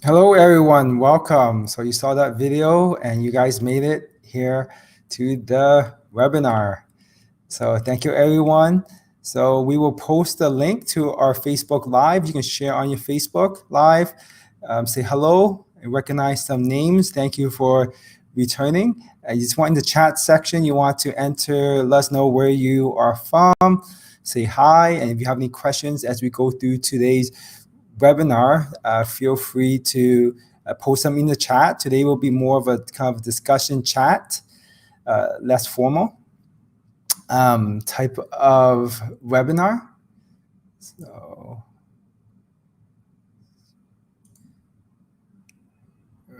Hello, everyone. Welcome. So you saw that video and you guys made it here to the webinar. So thank you, everyone. So we will post the link to our Facebook Live. You can share on your Facebook Live, say hello, and recognize some names. Thank you for returning. You just want in the chat section, you want to enter, let us know where you are from, say hi, and if you have any questions as we go through today's webinar, feel free to post them in the chat. Today will be more of a kind of discussion chat, less formal type of webinar. So,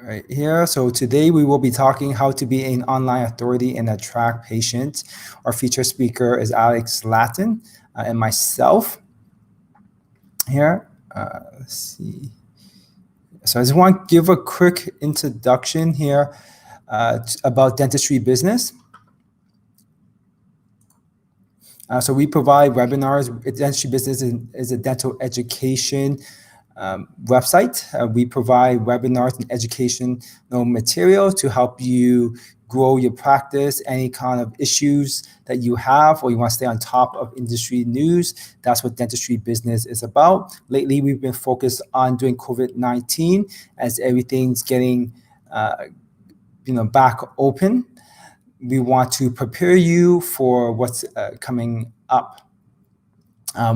right here. So today we will be talking how to be an online authority and attract patients. Our featured speaker is Zlatin and myself here. Let's see. So I just want to give a quick introduction here about dentistry business. So we provide webinars. Dentistry Business is a dental education website. We provide webinars and educational material to help you grow your practice, any kind of issues that you have, or you want to stay on top of industry news. That's what Dentistry Business is about. Lately, we've been focused on doing COVID-19 as everything's getting back open. We want to prepare you for what's coming up.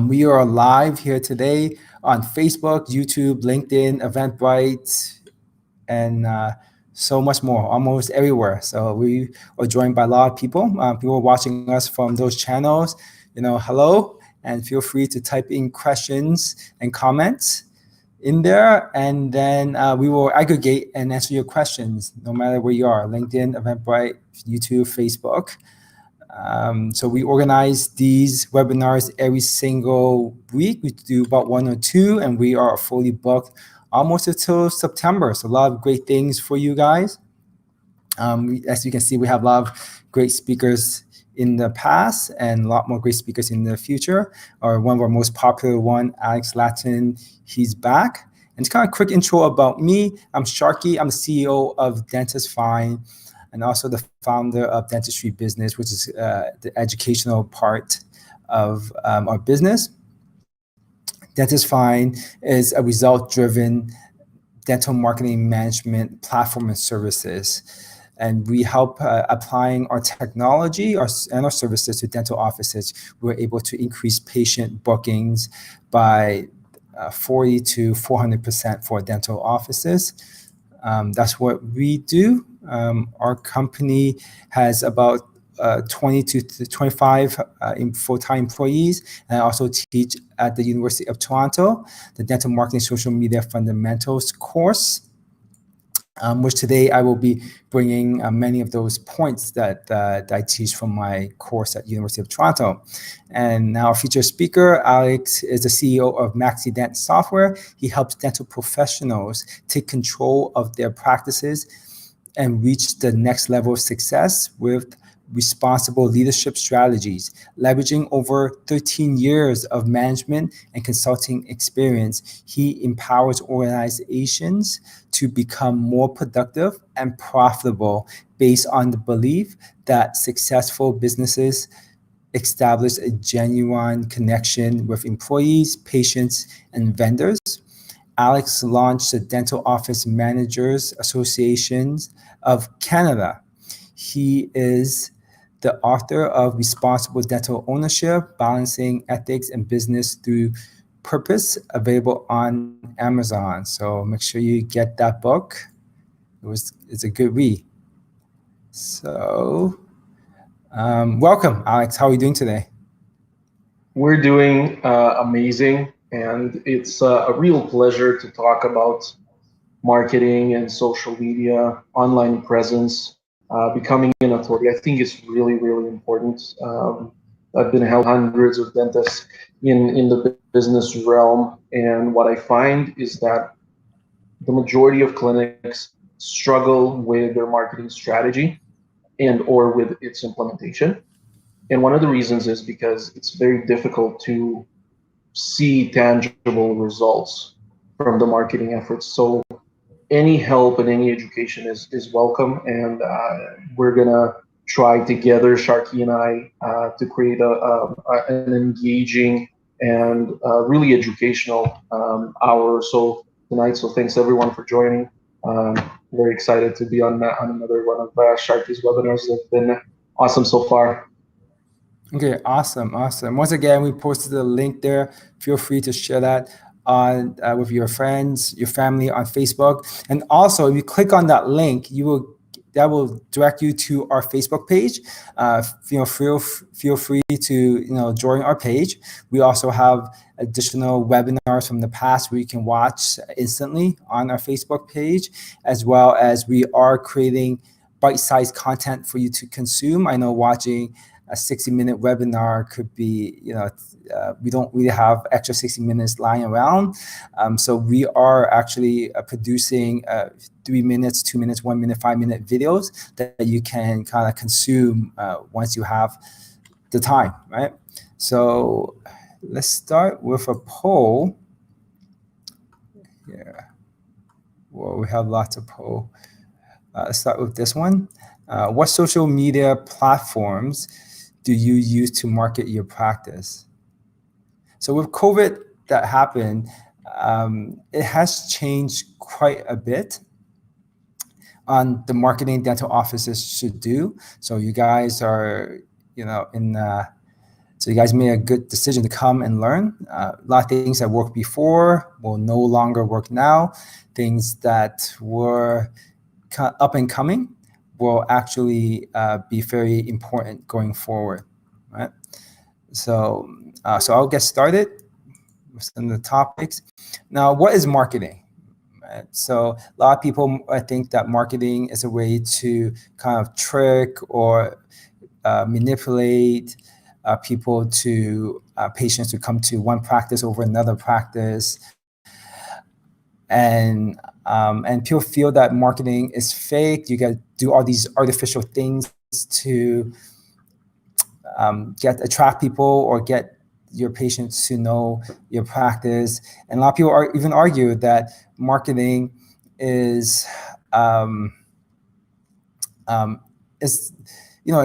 We are live here today on Facebook, YouTube, LinkedIn, Eventbrite, and so much more, almost everywhere. So we are joined by a lot of people. People watching us from those channels, hello, and feel free to type in questions and comments in there, and then we will aggregate and answer your questions no matter where you are, LinkedIn, Eventbrite, YouTube, Facebook. So we organize these webinars every single week. We do about 1 or 2, and we are fully booked almost until September. So a lot of great things for you guys. As you can see, we have a lot of great speakers in the past and a lot more great speakers in the future. One of our most popular one, Zlatin, he's back. And it's kind of a quick intro about me. I'm Sharky. I'm the CEO of DentistFind and also the founder of Dentistry Business, which is the educational part of our business. DentistFind is a result-driven dental marketing management platform and services. And we help applying our technology and our services to dental offices. We're able to increase patient bookings by 40 to 400% for dental offices. That's what we do. Our company has about 20 to 25 full-time employees, and I also teach at the University of Toronto, the Dental Marketing Social Media Fundamentals course, which today I will be bringing many of those points that I teach from my course at University of Toronto. And now our featured speaker, Alex, is the CEO of MaxiDent software. He helps dental professionals take control of their practices and reach the next level of success with responsible leadership strategies. Leveraging over 13 years of management and consulting experience, he empowers organizations to become more productive and profitable based on the belief that successful businesses establish a genuine connection with employees, patients, and vendors. Alex launched the Dental Office Managers Association of Canada. He is the author of Responsible Dental Ownership, Balancing Ethics and Business Through Purpose, available on Amazon. So make sure you get that book. It's a good read. So welcome, Alex. How are you doing today? We're doing amazing, and it's a real pleasure to talk about marketing and social media, online presence, becoming an authority. I think it's really, really important. I've been helping hundreds of dentists in the business realm, and what I find is that the majority of clinics struggle with their marketing strategy and or with its implementation. And one of the reasons is because it's very difficult to see tangible results from the marketing efforts. So any help and any education is welcome, and we're gonna try together, Sharky and I, to create an engaging and really educational hour or so tonight. So thanks everyone for joining. Um, Very excited to be on another one of Sharky's webinars. They've been awesome so far. Okay, awesome. Once again, we posted the link there. Feel free to share that on with your friends, your family on Facebook. And also, if you click on that link, that will direct you to our Facebook page. Feel free to join our page. We also have additional webinars from the past where you can watch instantly on our Facebook page, as well as we are creating bite-sized content for you to consume. I know watching a 60-minute webinar could be, we don't really have extra 60 minutes lying around. So we are actually producing 3 minutes, 2 minutes, 1 minute, 5-minute videos that you can kind of consume once you have the time, right? So let's start with a poll. Yeah. Well, we have lots of poll. Let's start with this one. What social media platforms do you use to market your practice? So with COVID that happened, it has changed quite a bit on the marketing dental offices should do. So you guys are, so you guys made a good decision to come and learn. A lot of things that worked before will no longer work now. Things that were up and coming will actually be very important going forward, right? So I'll get started with some of the topics. Now, what is marketing? Right? So a lot of people, I think that marketing is a way to kind of trick or manipulate people to patients to come to one practice over another practice. And people feel that marketing is fake. You got to do all these artificial things to attract people or get your patients to know your practice. And a lot of people even argue that marketing is if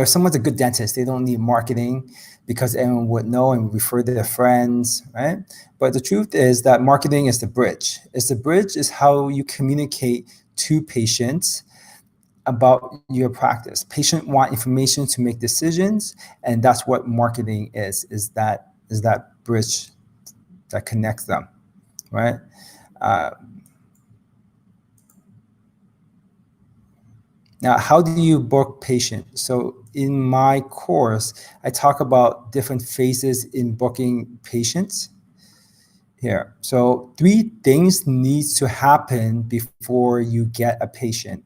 someone's a good dentist, they don't need marketing because everyone would know and refer to their friends, right? But the truth is that marketing is the bridge. Is how you communicate to patients about your practice. Patients want information to make decisions, and that's what marketing is that bridge that connects them, right? Now, how do you book patients? So in my course, I talk about different phases in booking patients here. So 3 things needs to happen before you get a patient.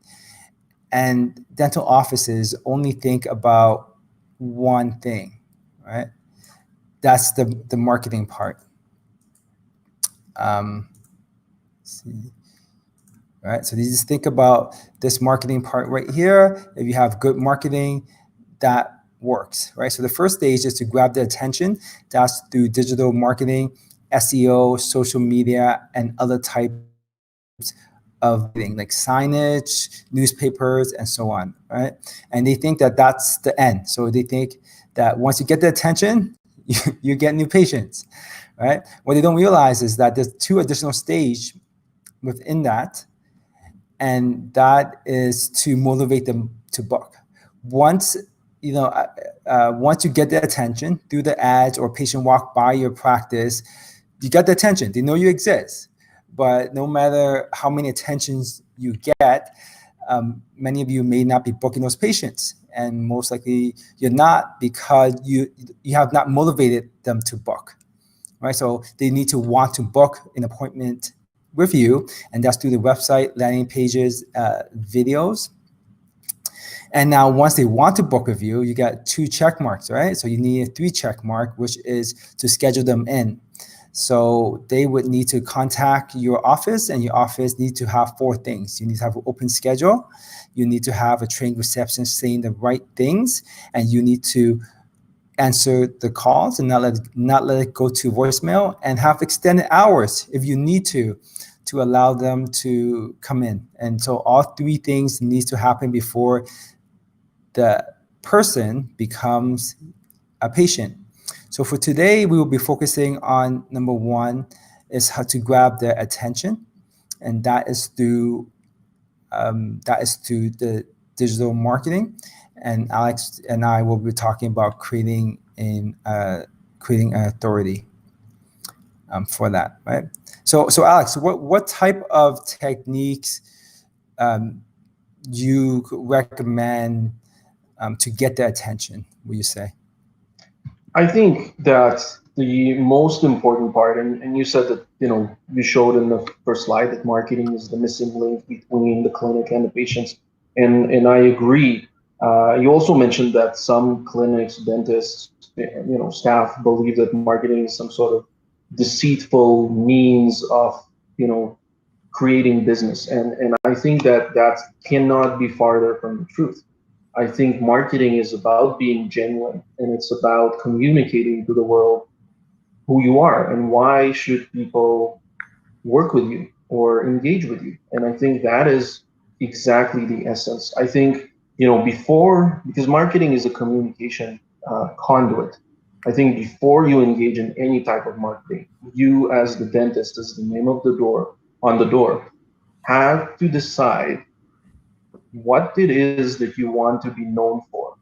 And dental offices only think about one thing, right? That's the marketing part. Let's see. Right, so you just think about this marketing part right here. If you have good marketing, that works, right? So the first stage is to grab the attention. That's through digital marketing, SEO, social media, and other types of marketing, like signage, newspapers, and so on, right? And they think that that's the end. So they think that once you get the attention, you get new patients, right? What they don't realize is that there's 2 additional stages within that, and that is to motivate them to book. Once you get the attention through the ads or patient walk by your practice, you got the attention. They know you exist. But no matter how many attentions you get, many of you may not be booking those patients, and most likely you're not because you have not motivated them to book, right? So they need to want to book an appointment with you, and that's through the website, landing pages, videos. And now once they want to book with you, you got 2 check marks, right? So you need a 3 check mark, which is to schedule them in. So they would need to contact your office, and your office needs to have 4 things. You need to have an open schedule, you need to have a trained receptionist saying the right things, and you need to answer the calls and not let it go to voicemail, and have extended hours if you need to to allow them to come in. And so all three things needs to happen before the person becomes a patient. So for today, we will be focusing on number one is how to grab their attention, and that is through the digital marketing. And Alex and I will be talking about creating an authority for that, right? So Alex, what type of techniques you recommend to get their attention, would you say? I think that the most important part, and you said that, you showed in the first slide that marketing is the missing link between the clinic and the patients. And I agree. You also mentioned that some clinics, dentists, staff believe that marketing is some sort of deceitful means of, creating business. And I think that that cannot be farther from the truth. I think marketing is about being genuine, and it's about communicating to the world who you are and why should people work with you or engage with you. And I think that is exactly the essence. I think, because marketing is a communication conduit. I think before you engage in any type of marketing, you as the dentist, as the name of the door on the door, have to decide what it is that you want to be known for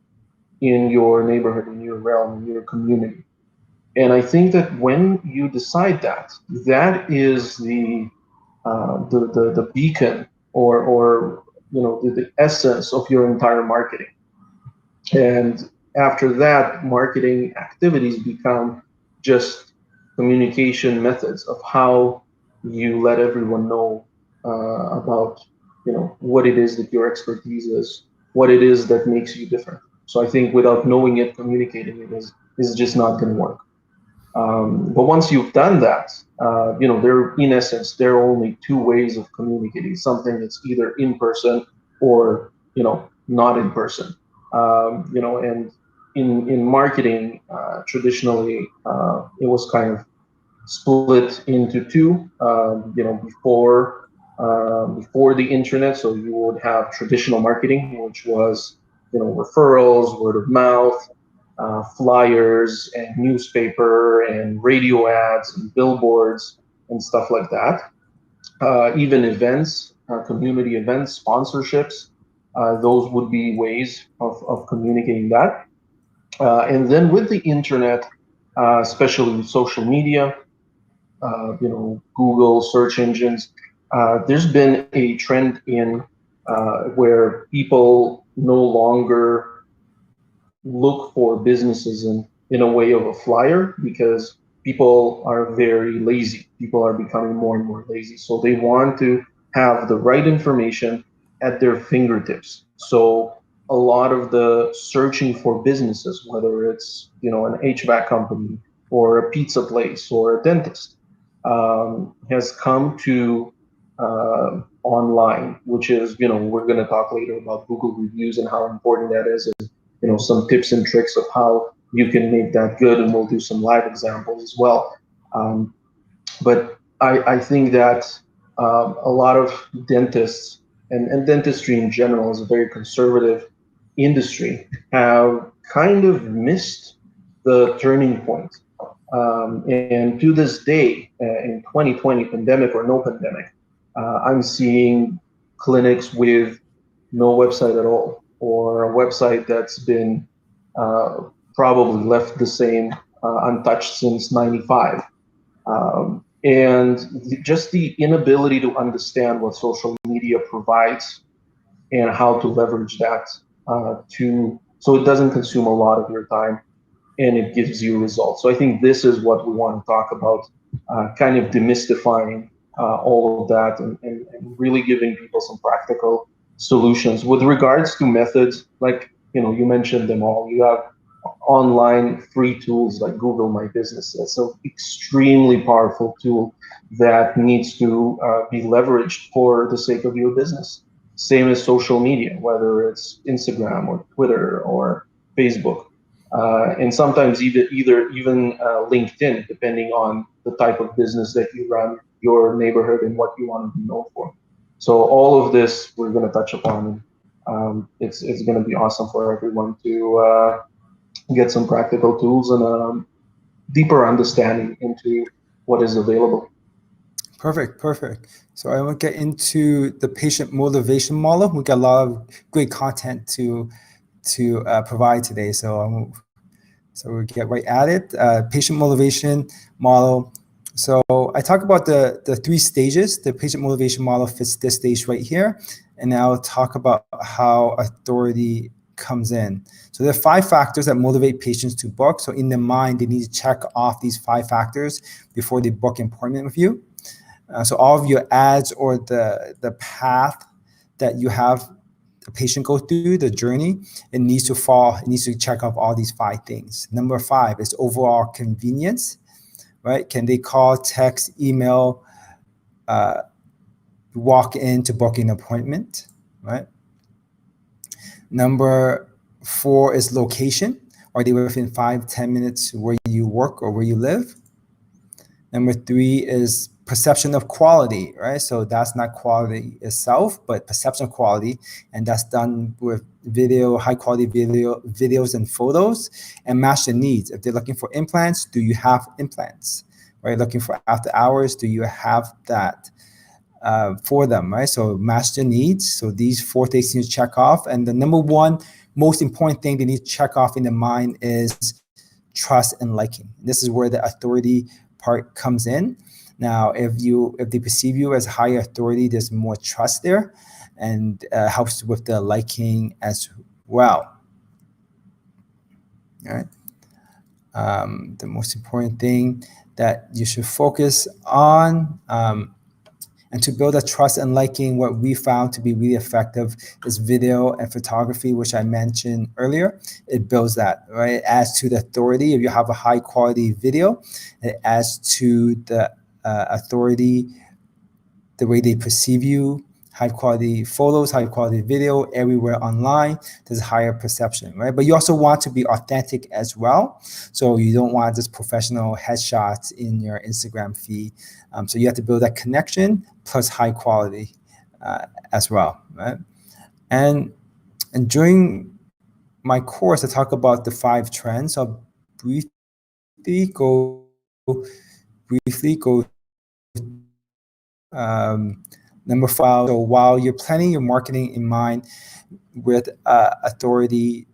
in your neighborhood, in your realm, in your community. And I think that when you decide that, that is the beacon or the essence of your entire marketing. And after that, marketing activities become just communication methods of how you let everyone know about what it is that your expertise is, what it is that makes you different. So I think without knowing it, communicating it is just not going to work. But once you've done that, there in essence there are only two ways of communicating something that's either in person or not in person. And in marketing, traditionally it was kind of split into two. Before the internet, so you would have traditional marketing, which was referrals, word of mouth, flyers and newspaper and radio ads and billboards and stuff like that. Even events, community events, sponsorships, those would be ways of communicating that. And then with the internet, especially with social media, Google search engines, there's been a trend in where people no longer look for businesses in a way of a flyer, because people are very lazy. People are becoming more and more lazy. So they want to have the right information at their fingertips. So a lot of the searching for businesses, whether it's an HVAC company or a pizza place or a dentist, has come to online, which is we're going to talk later about Google reviews and how important that is, and some tips and tricks of how you can make that good, and we'll do some live examples as well. But I think that a lot of dentists and dentistry in general is a very conservative industry, have kind of missed the turning point. And to this day, in 2020, pandemic or no pandemic, I'm seeing clinics with no website at all, or a website that's been probably left the same, untouched since '95. And just the inability to understand what social media provides and how to leverage that so it doesn't consume a lot of your time and it gives you results. So I think this is what we want to talk about, kind of demystifying all of that, and really giving people some practical solutions. With regards to methods, like you mentioned them all. You have online free tools like Google My Business. It's an extremely powerful tool that needs to be leveraged for the sake of your business. Same as social media, whether it's Instagram or Twitter or Facebook. And sometimes even LinkedIn, depending on the type of business that you run. your neighborhood and what you want to be known for. So all of this we're going to touch upon. It's going to be awesome for everyone to get some practical tools and a deeper understanding into what is available. Perfect. So I will get into the patient motivation model. We got a lot of great content to provide today. So we get right at it. Patient motivation model. So I talk about the 3 stages. The patient motivation model fits this stage right here, and I'll talk about how authority comes in. So there are 5 factors that motivate patients to book. So in their mind, they need to check off these 5 factors before they book an appointment with you. So all of your ads or the path that you have the patient go through, the journey, it needs to check off all these 5 things. Number 5 is overall convenience, right? Can they call, text, email, walk in to book an appointment, right? Number 4 is location. Are they within 5-10 minutes where you work or where you live? Number 3 is perception of quality, right? So that's not quality itself, but perception of quality, and that's done with video, high quality videos and photos, and match the needs. If they're looking for implants, do you have implants? Right? Looking for after hours, do you have that for them, right? So match the needs. So these 4 things you need to check off, and the number 1 most important thing they need to check off in the mind is trust and liking. This is where the authority part comes in. Now, if they perceive you as higher authority, there's more trust there, and helps with the liking as well. All right. The most important thing that you should focus on, and to build a trust and liking, what we found to be really effective is video and photography, which I mentioned earlier. It builds that, right? It adds to the authority. If you have a high quality video, it adds to the authority, the way they perceive you. High quality photos, high quality video everywhere online, there's a higher perception, right? But you also want to be authentic as well. So you don't want just professional headshots in your Instagram feed. So you have to build that connection plus high quality as well, right? And during my course, I talk about the 5 trends. I'll briefly go number 5. So while you're planning your marketing in mind with authority,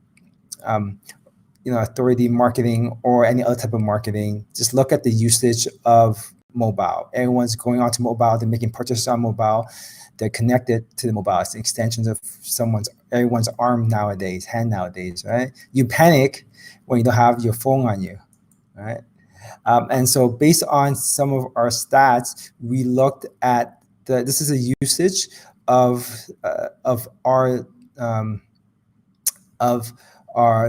authority marketing or any other type of marketing, just look at the usage of mobile. Everyone's going onto mobile. They're making purchases on mobile. They're connected to the mobile. It's extensions of everyone's arm nowadays, hand nowadays, right? You panic when you don't have your phone on you, right? And so based on some of our stats, we looked at this is a usage of our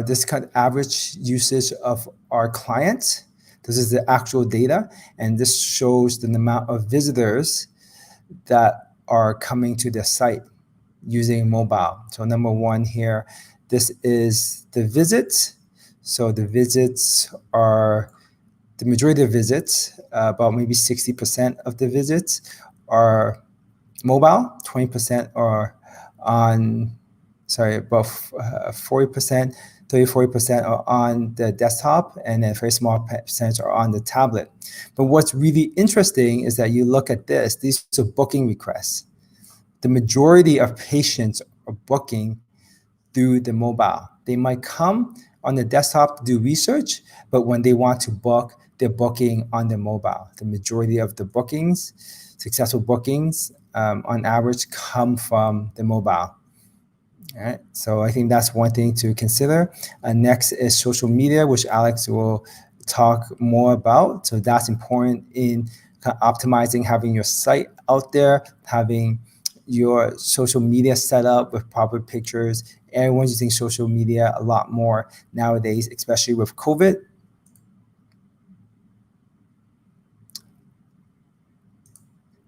this kind of average usage of our clients. This is the actual data, and this shows the amount of visitors that are coming to the site using mobile. So number 1 here, this is the visits. So the visits are the majority of visits, about maybe 60% of the visits are mobile, 20% are about 40%, 30-40% are on the desktop, and then a very small percentage are on the tablet. But what's really interesting is that you look at this, these are booking requests. The majority of patients are booking through the mobile. They might come on the desktop to do research, but when they want to book, they're booking on the mobile. The majority of the bookings, successful bookings, on average, come from the mobile. All right, so I think that's one thing to consider. Next is social media, which Alex will talk more about. So that's important in kind of optimizing, having your site out there, having your social media set up with proper pictures. Everyone's using social media a lot more nowadays, especially with COVID.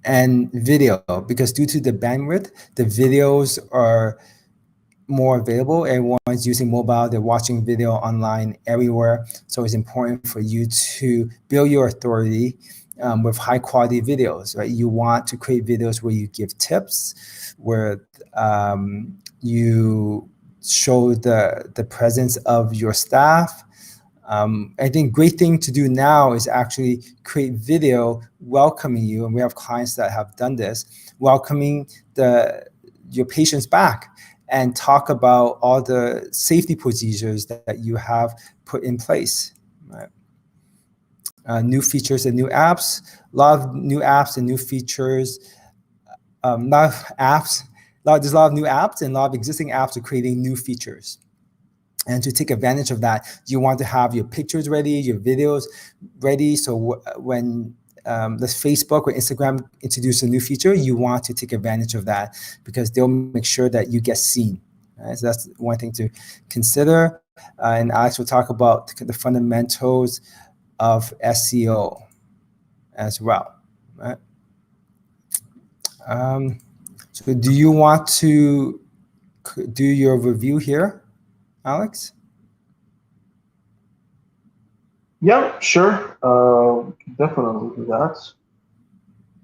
And video, because due to the bandwidth, the videos are more available. Everyone's using mobile, they're watching video online everywhere. So it's important for you to build your authority with high quality videos, right? You want to create videos where you give tips, where you show the presence of your staff. I think great thing to do now is actually create video welcoming you, and we have clients that have done this, welcoming your patients back, and talk about all the safety procedures that you have put in place. Right? New features and new apps, a lot of new apps and new features. There's a lot of new apps, and a lot of existing apps are creating new features. And to take advantage of that, you want to have your pictures ready, your videos ready. So when let's Facebook or Instagram introduce a new feature, you want to take advantage of that, because they'll make sure that you get seen. Right? So that's one thing to consider. And Alex will talk about the fundamentals of SEO as well. Right? So do you want to do your review here, Alex? Yeah, sure. Definitely do that.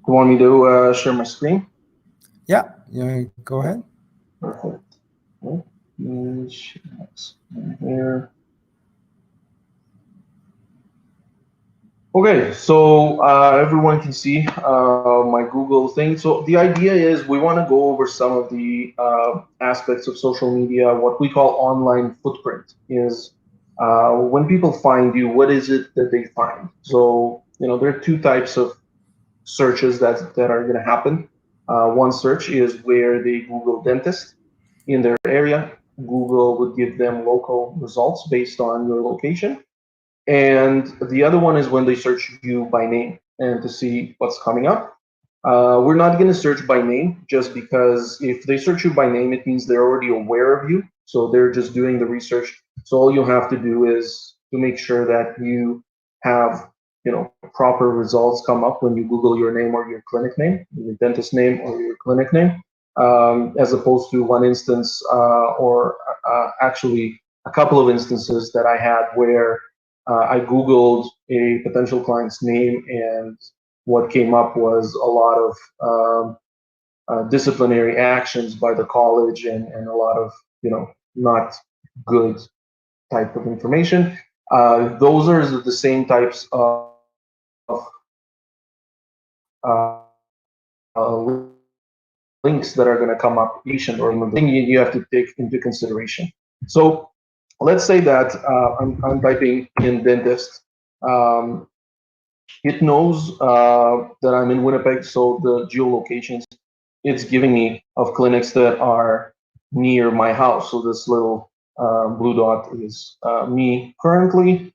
You want me to share my screen? Yeah, go ahead. Perfect. Okay. Share my screen here. Okay, so everyone can see my Google thing. So the idea is we want to go over some of the aspects of social media. What we call online footprint is when people find you, what is it that they find? So there are two types of searches that are going to happen. One search is where they Google dentist in their area. Google would give them local results based on your location. And the other one is when they search you by name and to see what's coming up. We're not going to search by name, just because if they search you by name, it means they're already aware of you. So they're just doing the research. So all you have to do is to make sure that you have proper results come up when you Google your name or your clinic name, your dentist name or your clinic name, as opposed to one instance or actually a couple of instances that I had where I Googled a potential client's name, and what came up was a lot of disciplinary actions by the college and a lot of not good type of information. Those are the same types of links that are going to come up, or the thing you have to take into consideration. So let's say that I'm typing in dentist. It knows that I'm in Winnipeg, so the geolocations it's giving me of clinics that are near my house. So this little blue dot is me currently.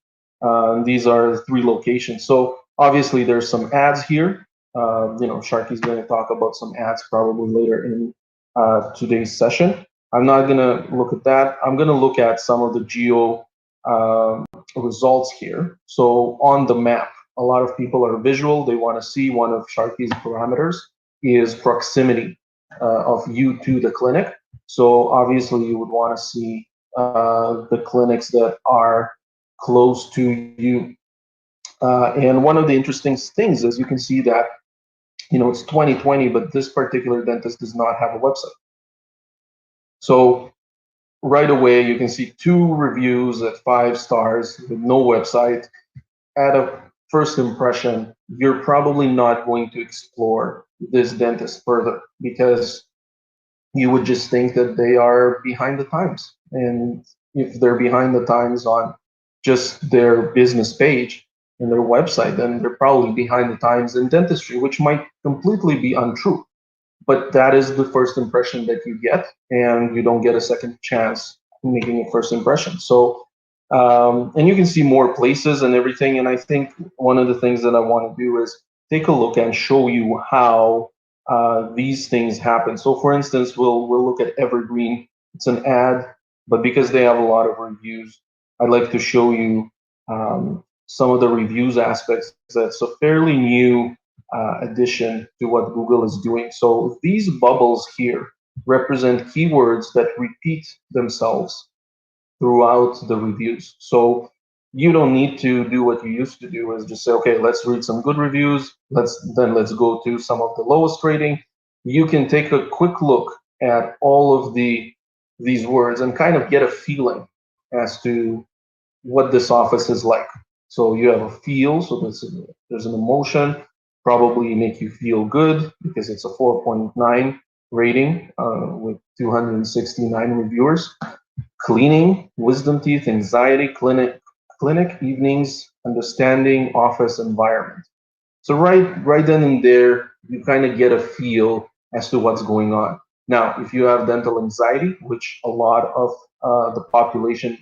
These are 3 locations. So obviously there's some ads here. Sharky's going to talk about some ads probably later in today's session. I'm not going to look at that. I'm going to look at some of the geo results here. So on the map, a lot of people are visual. They want to see one of Sharky's parameters is proximity of you to the clinic. So obviously you would want to see the clinics that are close to you. And one of the interesting things is you can see that, it's 2020, but this particular dentist does not have a website. So right away, you can see 2 reviews at 5 stars with no website. At a first impression, you're probably not going to explore this dentist further, because you would just think that they are behind the times. And if they're behind the times on just their business page and their website, then they're probably behind the times in dentistry, which might completely be untrue. But that is the first impression that you get, and you don't get a second chance making a first impression. So, and you can see more places and everything. And I think one of the things that I want to do is take a look and show you how these things happen. So, for instance, we'll look at Evergreen. It's an ad, but because they have a lot of reviews, I'd like to show you some of the reviews aspects. That's a fairly new addition to what Google is doing. So these bubbles here represent keywords that repeat themselves throughout the reviews. So you don't need to do what you used to do, is just say, okay, let's read some good reviews. Let's go to some of the lowest rating. You can take a quick look at all of these words and kind of get a feeling as to what this office is like. So you have a feel, so there's an emotion, probably make you feel good because it's a 4.9 rating with 269 reviewers. Cleaning, wisdom teeth, anxiety, clinic, evenings, understanding, office environment. So right then and there, you kind of get a feel as to what's going on. Now, if you have dental anxiety, which a lot of the population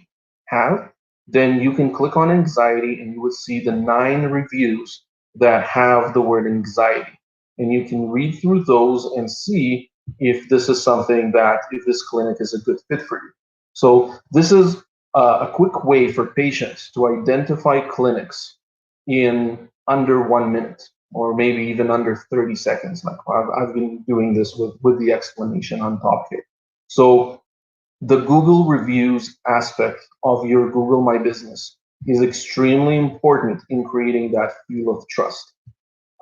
have, then you can click on anxiety and you would see the 9 reviews that have the word anxiety. And you can read through those and see if this is something that, if this clinic is a good fit for you. So this is a quick way for patients to identify clinics in under 1 minute, or maybe even under 30 seconds. Like I've been doing this with the explanation on top here. So the Google reviews aspect of your Google My Business is extremely important in creating that feel of trust.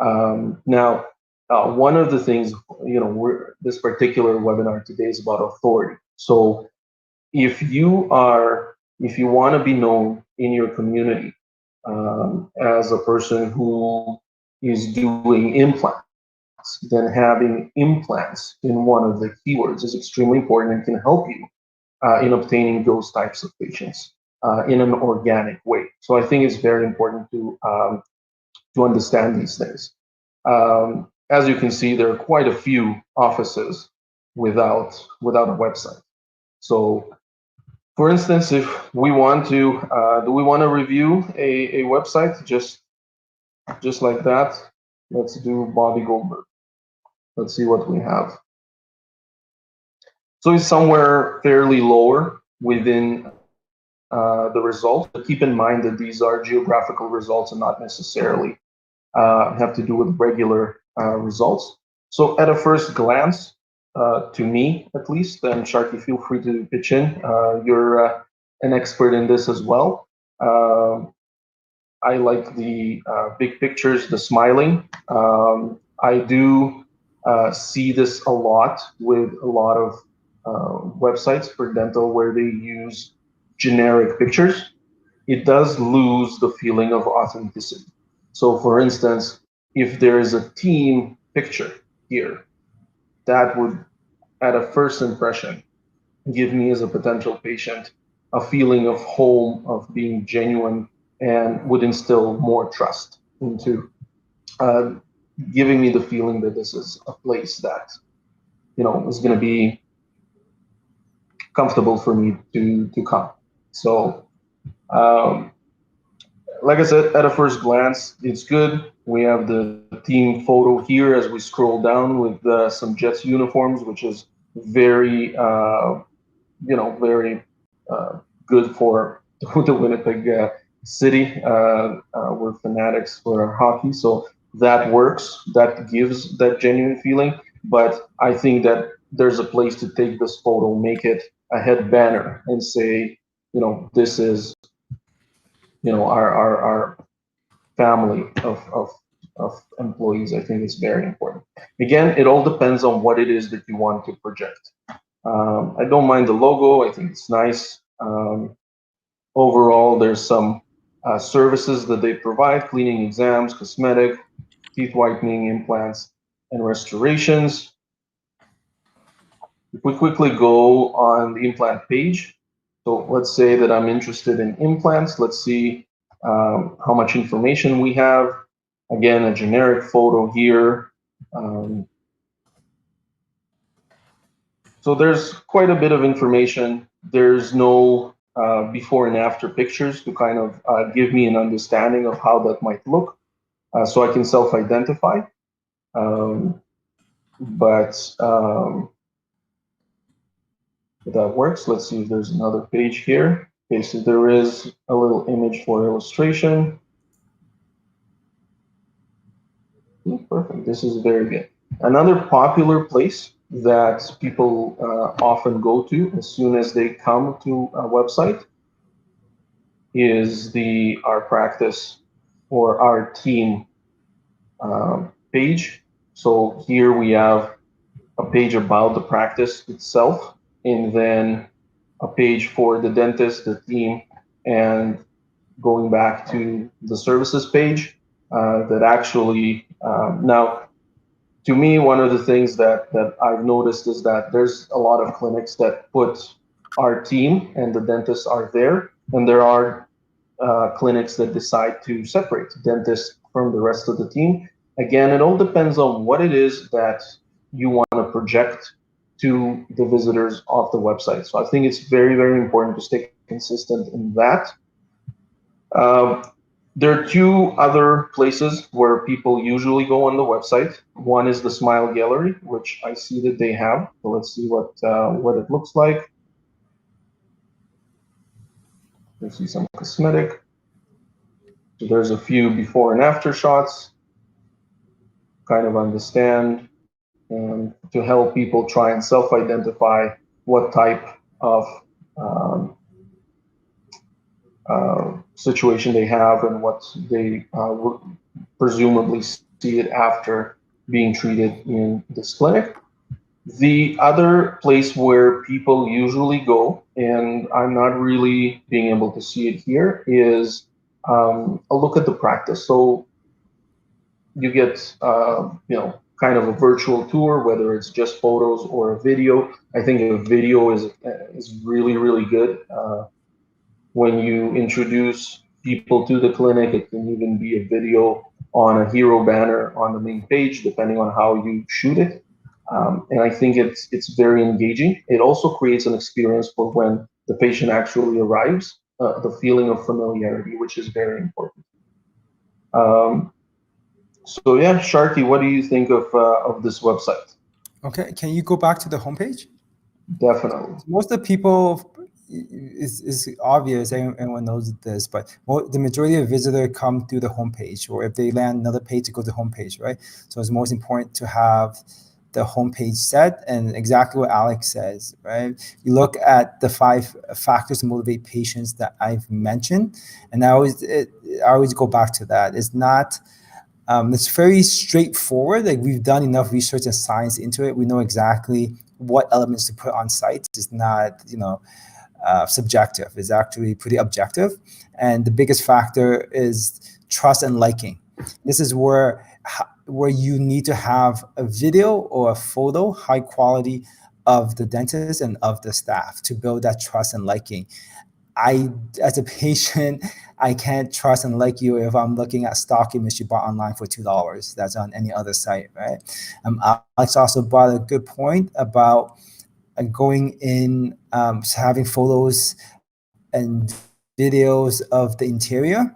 Now, one of the things, this particular webinar today is about authority. So if you want to be known in your community as a person who is doing implants, then having implants in one of the keywords is extremely important and can help you in obtaining those types of patients in an organic way. So I think it's very important to understand these things. As you can see, there are quite a few offices without a website. So, for instance, if we want to, do we want to review a website just like that? Let's do Bobby Goldberg. Let's see what we have. So it's somewhere fairly lower within the results. But keep in mind that these are geographical results and not necessarily have to do with regular results. So at a first glance, to me at least, and Sharky, feel free to pitch in. You're an expert in this as well. I like the big pictures, the smiling. I do see this a lot with a lot of websites for dental where they use generic pictures. It does lose the feeling of authenticity. So for instance, if there is a team picture here, that would, at a first impression, give me as a potential patient a feeling of home, of being genuine, and would instill more trust into giving me the feeling that this is a place that is going to be comfortable for me to come. So like I said, at a first glance, it's good. We have the team photo here as we scroll down with some Jets uniforms, which is very, very good for the Winnipeg city. We're fanatics for hockey, so that works. That gives that genuine feeling. But I think that there's a place to take this photo, make it a head banner, and say, this is, our family of employees. I think it's very important. Again, it all depends on what it is that you want to project. I don't mind the logo. I think it's nice. Overall, there's some services that they provide: cleaning, exams, cosmetic, teeth whitening, implants, and restorations. If we quickly go on the implant page, so let's say that I'm interested in implants. Let's see how much information we have. Again, a generic photo here. So there's quite a bit of information. There's no before and after pictures to kind of give me an understanding of how that might look, so I can self-identify. If that works, let's see if there's another page here. Okay, so there is a little image for illustration. Perfect, this is very good. Another popular place that people often go to as soon as they come to a website is the our practice or our team page. So here we have a page about the practice itself, and then a page for the dentist, the team, and going back to the services page that actually now to me, one of the things that I've noticed is that there's a lot of clinics that put our team and the dentists are there, and there are clinics that decide to separate dentists from the rest of the team. Again, it all depends on what it is that you want to project to the visitors of the website. So I think it's very, very important to stay consistent in that. Um, there are two other places where people usually go on the website. One is the Smile Gallery, which I see that they have. So let's see what it looks like. Let's see some cosmetic. So there's a few before and after shots, kind of understand, and to help people try and self-identify what type of um, situation they have and what they would presumably see it after being treated in this clinic. The other place where people usually go, and I'm not really being able to see it here, is a look at the practice. So you get, kind of a virtual tour, whether it's just photos or a video. I think a video is really, really good. When you introduce people to the clinic, it can even be a video on a hero banner on the main page, depending on how you shoot it. And I think it's very engaging. It also creates an experience for when the patient actually arrives, the feeling of familiarity, which is very important. Um, so yeah, Sharky, what do you think of this website? Okay, can you go back to the homepage? Definitely. Most of the people is obvious. Everyone knows this, but the majority of visitors come through the homepage, or if they land another page, to go to the homepage, right? So it's most important to have the homepage set, and exactly what Alex says, right? You look at the 5 factors to motivate patients that I've mentioned, and I always go back to that. It's not. It's very straightforward. Like, we've done enough research and science into it. We know exactly what elements to put on sites. It's not, subjective. It's actually pretty objective. And the biggest factor is trust and liking. This is where you need to have a video or a photo, high quality, of the dentist and of the staff to build that trust and liking. As a patient, I can't trust and like you if I'm looking at stock image you bought online for $2. That's on any other site, right? Alex also brought a good point about going in, having photos and videos of the interior.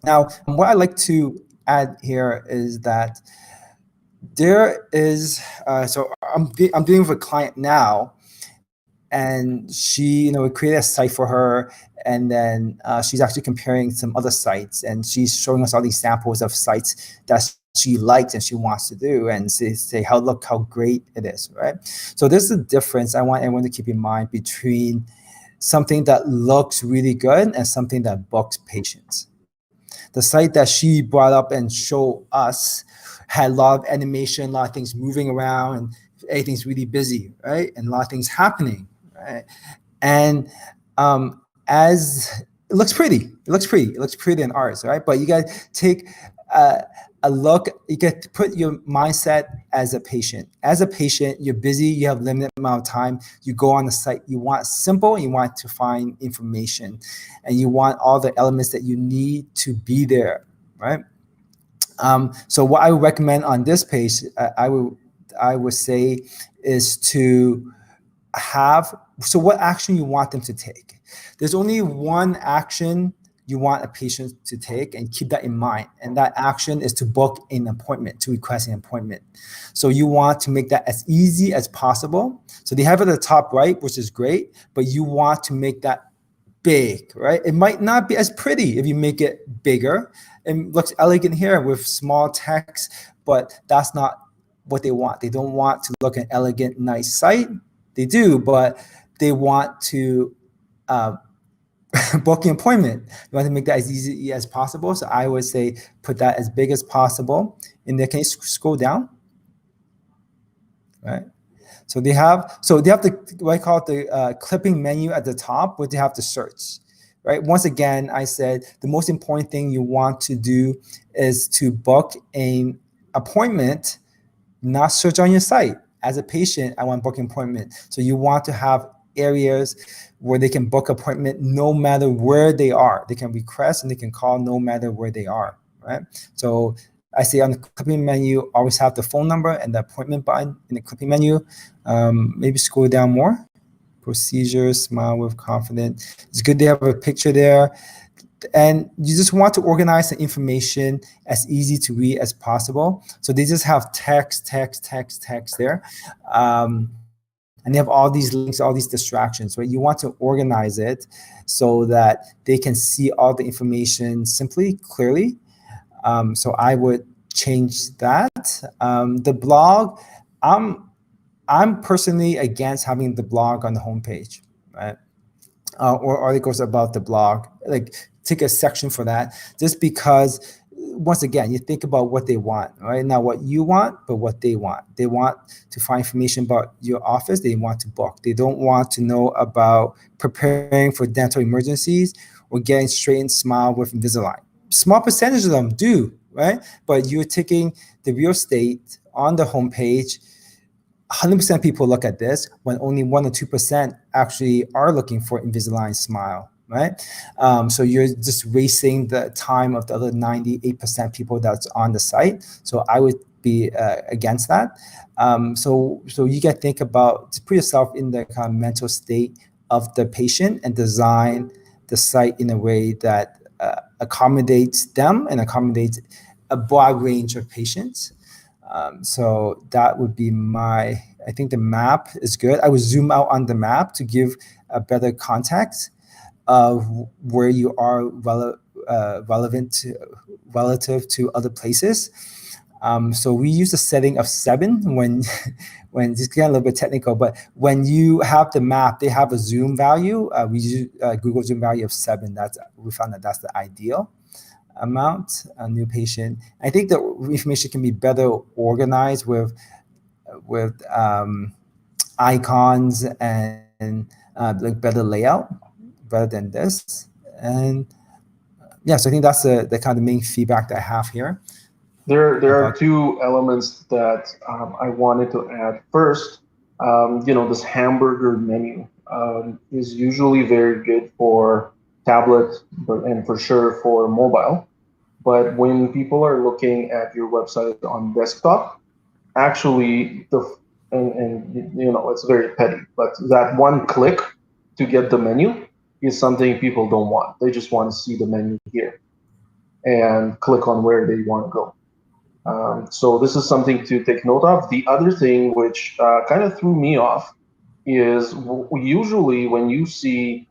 Now, what I like to add here is that there is, so I'm dealing with a client now, and she, we created a site for her, and then she's actually comparing some other sites, and she's showing us all these samples of sites that she likes and she wants to do, and say look how great it is, right? So there's a difference I want everyone to keep in mind between something that looks really good and something that books patients. The site that she brought up and showed us had a lot of animation, a lot of things moving around, and everything's really busy, right? And a lot of things happening, right? And as it looks pretty, it looks pretty in ours, right? But you got to take a look. You get to put your mindset as a patient. As a patient, you're busy. You have limited amount of time. You go on the site. You want simple. You want to find information, and you want all the elements that you need to be there, right? So what I would recommend on this page, I would say, is to have, so what action you want them to take. There's only one action you want a patient to take, and keep that in mind. And that action is to book an appointment, to request an appointment. So you want to make that as easy as possible. So they have it at the top right, which is great, but you want to make that big, right? It might not be as pretty if you make it bigger. It looks elegant here with small text, but that's not what they want. They don't want to look an elegant, nice site. They do, but they want to booking appointment. You want to make that as easy as possible. So I would say put that as big as possible. And then can you scroll down? Right. So they have the what I call it the clipping menu at the top, where they have the search. Right. Once again, I said the most important thing you want to do is to book an appointment, not search on your site. As a patient, I want to book an appointment. So you want to have areas where they can book appointment no matter where they are. They can request and they can call no matter where they are, right? So I say on the clipping menu, always have the phone number and the appointment button in the clipping menu. Maybe scroll down more. Procedures, smile with confidence. It's good they have a picture there. And you just want to organize the information as easy to read as possible. So they just have text there. And they have all these links, all these distractions, right? You want to organize it so that they can see all the information simply, clearly. So I would change that. The blog, I'm personally against having the blog on the homepage, right? Or articles about the blog, like take a section for that, just because once again, you think about what they want, right? Not what you want, but what they want. They want to find information about your office. They want to book. They don't want to know about preparing for dental emergencies or getting straightened smile with Invisalign. Small percentage of them do, right? But you're taking the real estate on the homepage. 100% people look at this when only 1 or 2% actually are looking for Invisalign smile, right? So you're just wasting the time of the other 98% people that's on the site. So I would be against that. So you can think about, to put yourself in the kind of mental state of the patient and design the site in a way that accommodates them and accommodates a broad range of patients. So that would be I think the map is good. I would zoom out on the map to give a better context of where you are relative to other places. So we use a setting of 7 when this gets a little bit technical, but when you have the map, they have a zoom value. We use Google Zoom value of 7. We found that that's the ideal amount. A new patient. I think the information can be better organized with icons and like better layout, better than this. And yeah, so I think that's the kind of main feedback that I have here. There are 2 elements that I wanted to add. First, this hamburger menu is usually very good for tablet, and for sure for mobile. But when people are looking at your website on desktop, actually it's very petty, but that one click to get the menu is something people don't want. They just want to see the menu here and click on where they want to go. So this is something to take note of. The other thing which kind of threw me off is usually when you see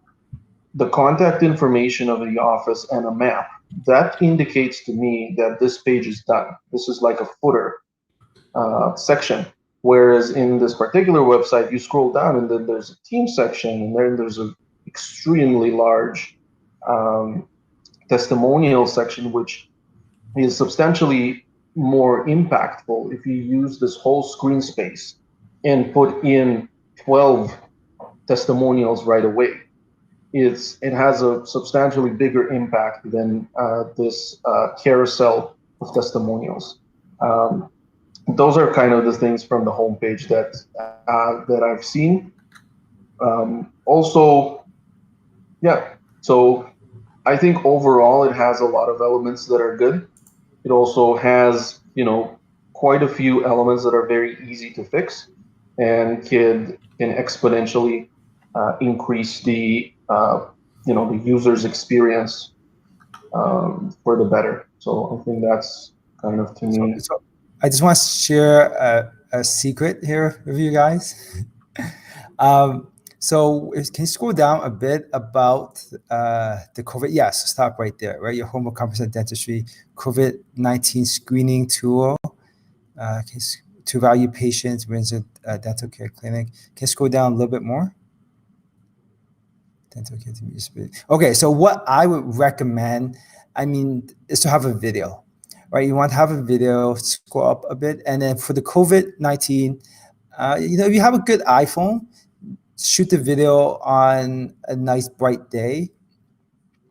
the contact information of the office and a map, that indicates to me that this page is done. This is like a footer section. Whereas in this particular website, you scroll down and then there's a team section, and then there's an extremely large testimonial section, which is substantially more impactful if you use this whole screen space and put in 12 testimonials right away. It has a substantially bigger impact than this carousel of testimonials. Those are kind of the things from the homepage that I've seen. Also, yeah. So I think overall it has a lot of elements that are good. It also has, quite a few elements that are very easy to fix and can exponentially increase the the user's experience for the better. So I think that's kind of to me. So I just want to share a secret here with you guys. So can you scroll down a bit about the COVID? Yes, stop right there, right? Your home of comprehensive dentistry COVID-19 screening tool to value patients within a dental care clinic. Can you scroll down a little bit more? Dental care to be used. Okay, so what I would recommend, I mean, is to have a video, right? You want to have a video, scroll up a bit, and then for the COVID-19, you know, if you have a good iPhone, shoot the video on a nice bright day.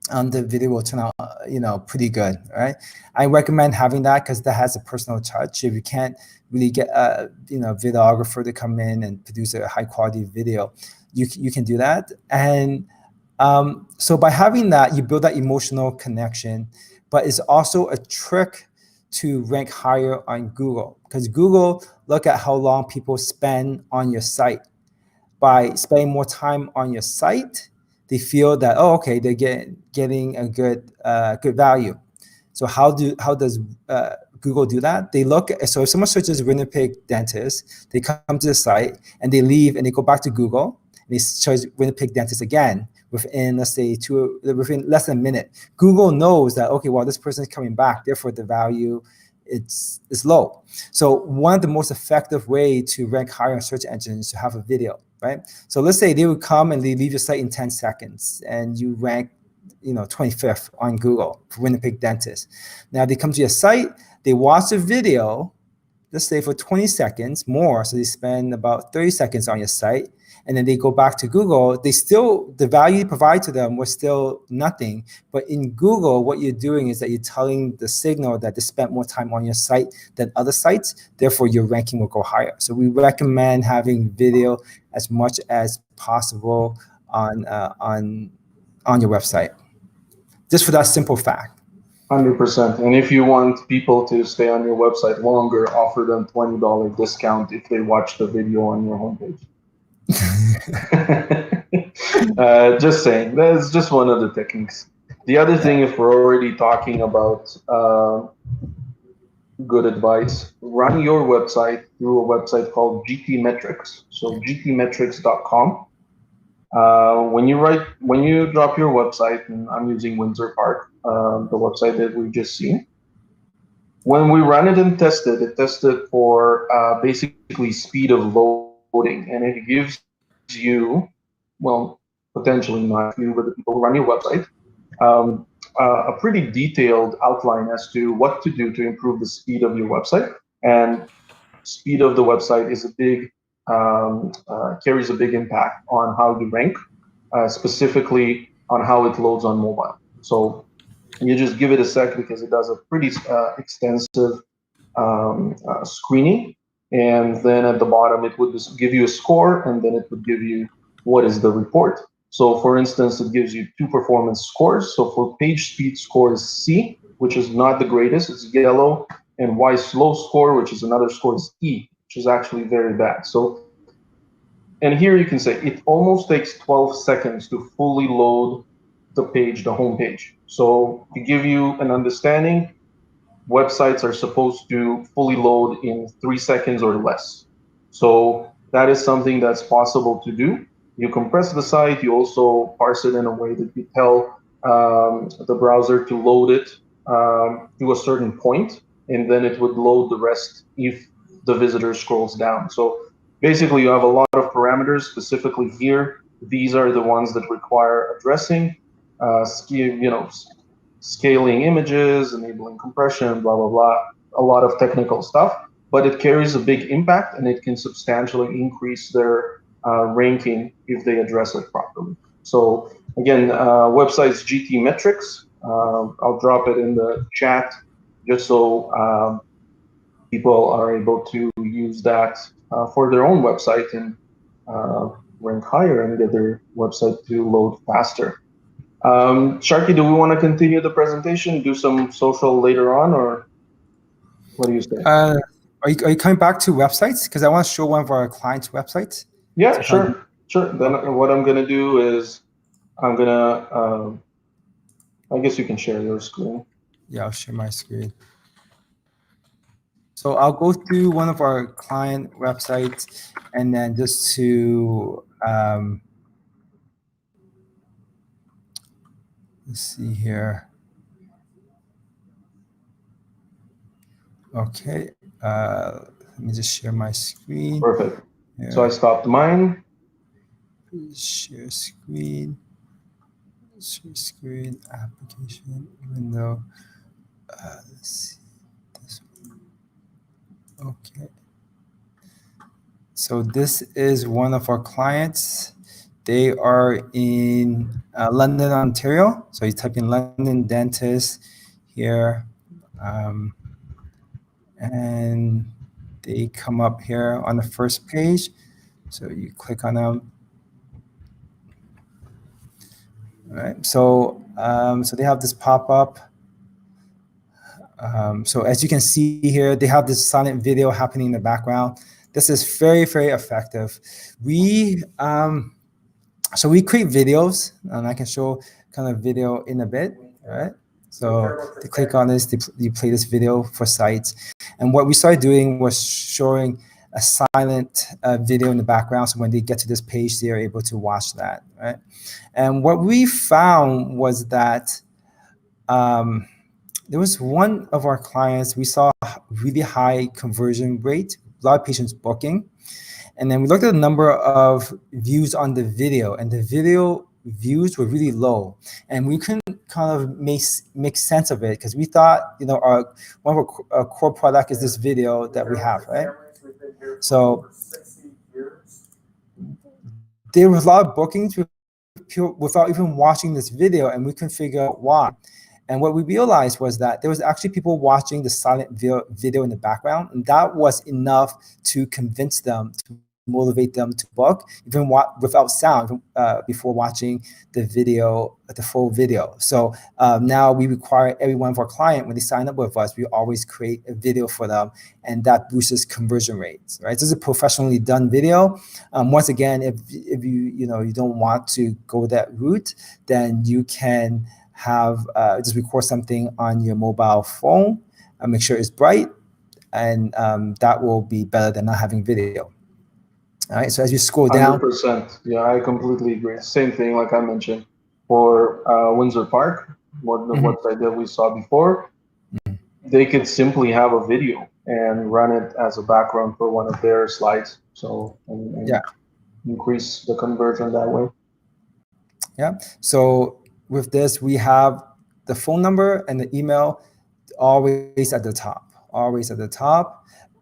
The video will turn out, you know, pretty good, right? I recommend having that because that has a personal touch. If you can't really get a, you know, videographer to come in and produce a high quality video, you can do that. And so by having that, you build that emotional connection, but it's also a trick to rank higher on Google, because Google look at how long people spend on your site. By spending more time on your site, they feel that, oh, okay, they're getting a good value. So how does Google do that? They look, so if someone searches Winnipeg dentist, they come to the site and they leave and they go back to Google and they search Winnipeg dentist again within, let's say, within less than a minute. Google knows that, okay, well, this person is coming back, therefore the value is low. So one of the most effective way to rank higher on search engines is to have a video, right? So let's say they would come and they leave your site in 10 seconds and you rank, you know, 25th on Google for Winnipeg dentist. Now they come to your site, they watch the video, let's say for 20 seconds more, so they spend about 30 seconds on your site, and then they go back to Google, the value you provide to them was still nothing. But in Google, what you're doing is that you're telling the signal that they spent more time on your site than other sites, therefore your ranking will go higher. So we recommend having video as much as possible on your website, just for that simple fact. 100%. And if you want people to stay on your website longer, offer them $20 discount if they watch the video on your homepage. Just saying, that's just one of the techniques. The other thing, if we're already talking about good advice, run your website through a website called GT Metrics. So gtmetrics.com. When you drop your website, and I'm using Windsor Park, the website that we've just seen. When we ran it and tested, it tested for basically speed of loading, and it gives you, well, potentially not you, but the people who run your website, a pretty detailed outline as to what to do to improve the speed of your website. And speed of the website is carries a big impact on how you rank, specifically on how it loads on mobile. So you just give it a sec because it does a pretty extensive screening. And then at the bottom, it would just give you a score, and then it would give you what is the report. So for instance, it gives you 2 performance scores. So for page speed score is C, which is not the greatest, it's yellow, and Y slow score, which is another score, is E, which is actually very bad. So, and here you can say it almost takes 12 seconds to fully load the page, the home page. So to give you an understanding, websites are supposed to fully load in 3 seconds or less. So that is something that's possible to do. You compress the site, you also parse it in a way that you tell the browser to load it to a certain point, and then it would load the rest if the visitor scrolls down. So basically you have a lot of parameters. Specifically here, these are the ones that require addressing, scaling images, enabling compression, blah, blah, blah, a lot of technical stuff, but it carries a big impact and it can substantially increase their ranking if they address it properly. So again, website's GT Metrics. I'll drop it in the chat just so people are able to use that for their own website and rank higher and get their website to load faster. Sharky, do we want to continue the presentation, do some social later on, or what do you say? Are you coming back to websites? Because I want to show one of our clients' websites. Yeah, sure. Then what I'm going to do is I'm going to, I guess you can share your screen. Yeah, I'll share my screen. So I'll go through one of our client websites and then just to, let's see here. Okay, let me just share my screen. Perfect. Here. So I stopped mine. Share screen. screen application window. Let's see this one. Okay. So this is one of our clients. They are in London, Ontario. So you type in London dentist here, and they come up here on the first page. So you click on them. All right. So so they have this pop up. So as you can see here, they have this silent video happening in the background. This is very, very effective. So we create videos, and I can show kind of video in a bit, all right? So they click on this, you play this video for sites. And what we started doing was showing a silent video in the background. So when they get to this page, they are able to watch that, right? And what we found was that there was one of our clients, we saw a really high conversion rate, a lot of patients booking. And then we looked at the number of views on the video, and the video views were really low. And we couldn't kind of make sense of it, because we thought, you know, one of our core product is this video that we have, right? So there was a lot of bookings without even watching this video, and we couldn't figure out why. And what we realized was that there was actually people watching the silent video in the background, and that was enough to convince them, to motivate them to book, even without sound, before watching the video, the full video. So now we require every one of our clients, when they sign up with us, we always create a video for them, and that boosts conversion rates, right? This is a professionally done video. Once again, if you don't want to go that route, then you can have just record something on your mobile phone and make sure it's bright, and that will be better than not having video. All right, so as you scroll down. 100%. Yeah, I completely agree. Same thing, like I mentioned, for Windsor Park, what the website that we saw before, they could simply have a video and run it as a background for one of their slides. So, and yeah, increase the conversion that way. Yeah, so with this, we have the phone number and the email always at the top,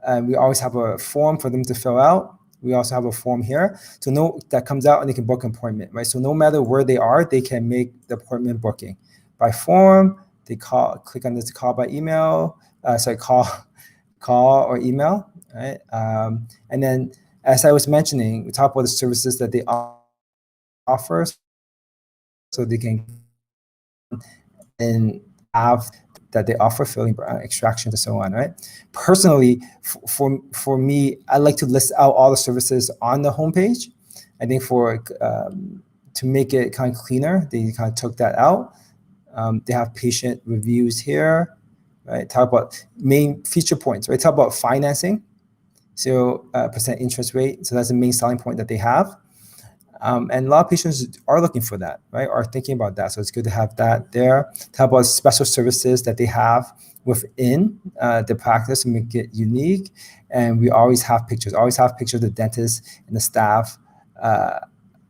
and we always have a form for them to fill out. We also have a form here to that comes out, and they can book an appointment, right? So no matter where they are, they can make the appointment booking by form. They click on this call by email, call or email, right? And then, as I was mentioning, we talk about the services that they offer, so they can and have that they offer, filling, extractions, and so on, right? Personally, for me, I like to list out all the services on the homepage. I think to make it kind of cleaner, they kind of took that out. They have patient reviews here, right? Talk about main feature points, right? Talk about financing, 0% interest rate. So that's the main selling point that they have. And a lot of patients are looking for that, right? Are thinking about that. So it's good to have that there. Talk about special services that they have within the practice to make it unique. And we always have pictures. Always have pictures of the dentist and the staff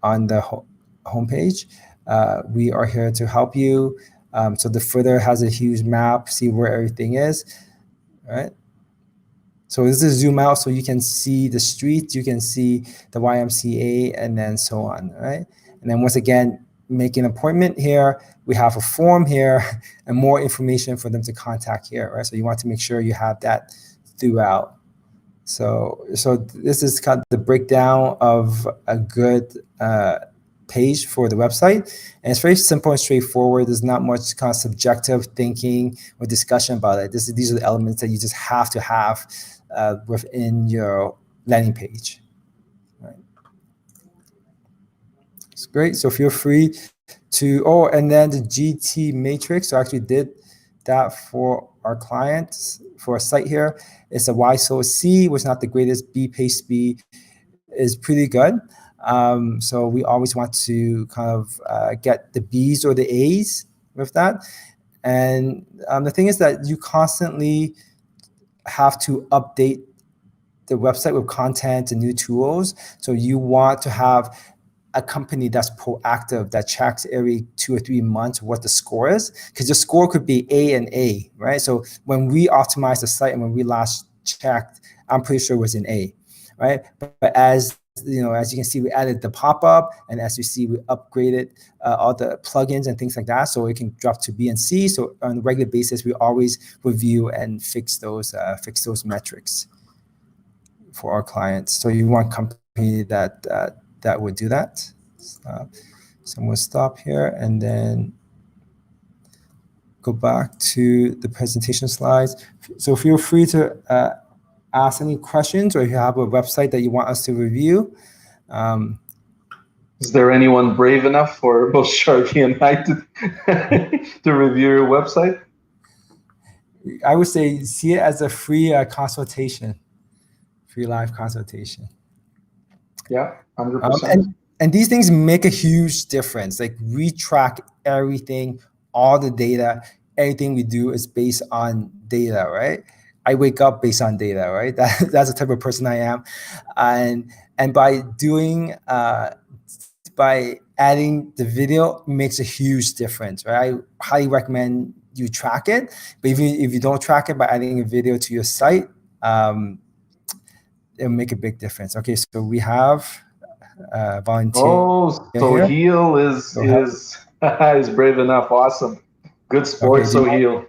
on the homepage. We are here to help you. So the footer has a huge map. See where everything is, right? So this is zoom out, so you can see the streets, you can see the YMCA, and then so on, right? And then once again, make an appointment here. We have a form here and more information for them to contact here, right? So you want to make sure you have that throughout. So this is kind of the breakdown of a good page for the website. And it's very simple and straightforward. There's not much kind of subjective thinking or discussion about it. These are the elements that you just have to have within your landing page. Right. It's great. So feel free to, and then the GT matrix. So I actually did that for our clients for a site here. It's a Y. So C was not the greatest. B page speed is pretty good. So we always want to kind of get the B's or the A's with that. And the thing is that you constantly have to update the website with content and new tools. So you want to have a company that's proactive, that checks every 2 or 3 months what the score is, because the score could be A and A, right? So when we optimized the site and when we last checked, I'm pretty sure it was an A, right? But as you know, as you can see, we added the pop-up, and as you see, we upgraded all the plugins and things like that, so it can drop to B and C. So on a regular basis, we always review and fix those metrics for our clients. So you want a company that would do that. So I'm gonna stop here and then go back to the presentation slides. So feel free to ask any questions, or if you have a website that you want us to review. Is there anyone brave enough for both Sharky and I to review your website? I would say see it as a free consultation, free live consultation. Yeah, 100%. And these things make a huge difference. Like, we track everything, all the data, everything we do is based on data, right? I wake up based on data, right? That's the type of person I am. And by doing, by adding the video makes a huge difference, right? I highly recommend you track it. But if you don't track it by adding a video to your site, it'll make a big difference. Okay, so we have volunteer. Oh, so here. Heal is brave enough. Awesome. Good sport, Okay, so Heal.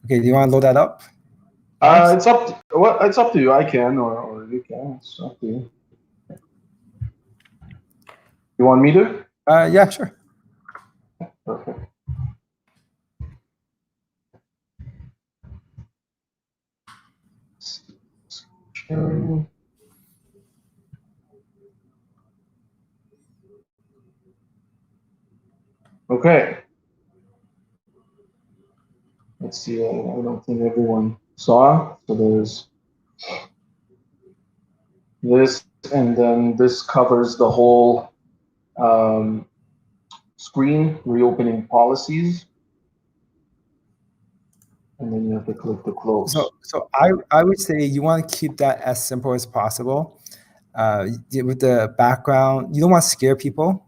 Okay, do you want to load that up? It's up to you. I can, or you can. It's up to you. You want me to? Yeah, sure. Perfect. Okay. Let's see. I don't think everyone saw. So there's this, and then this covers the whole screen, reopening policies. And then you have to click the close. So I would say you want to keep that as simple as possible. With the background, you don't want to scare people.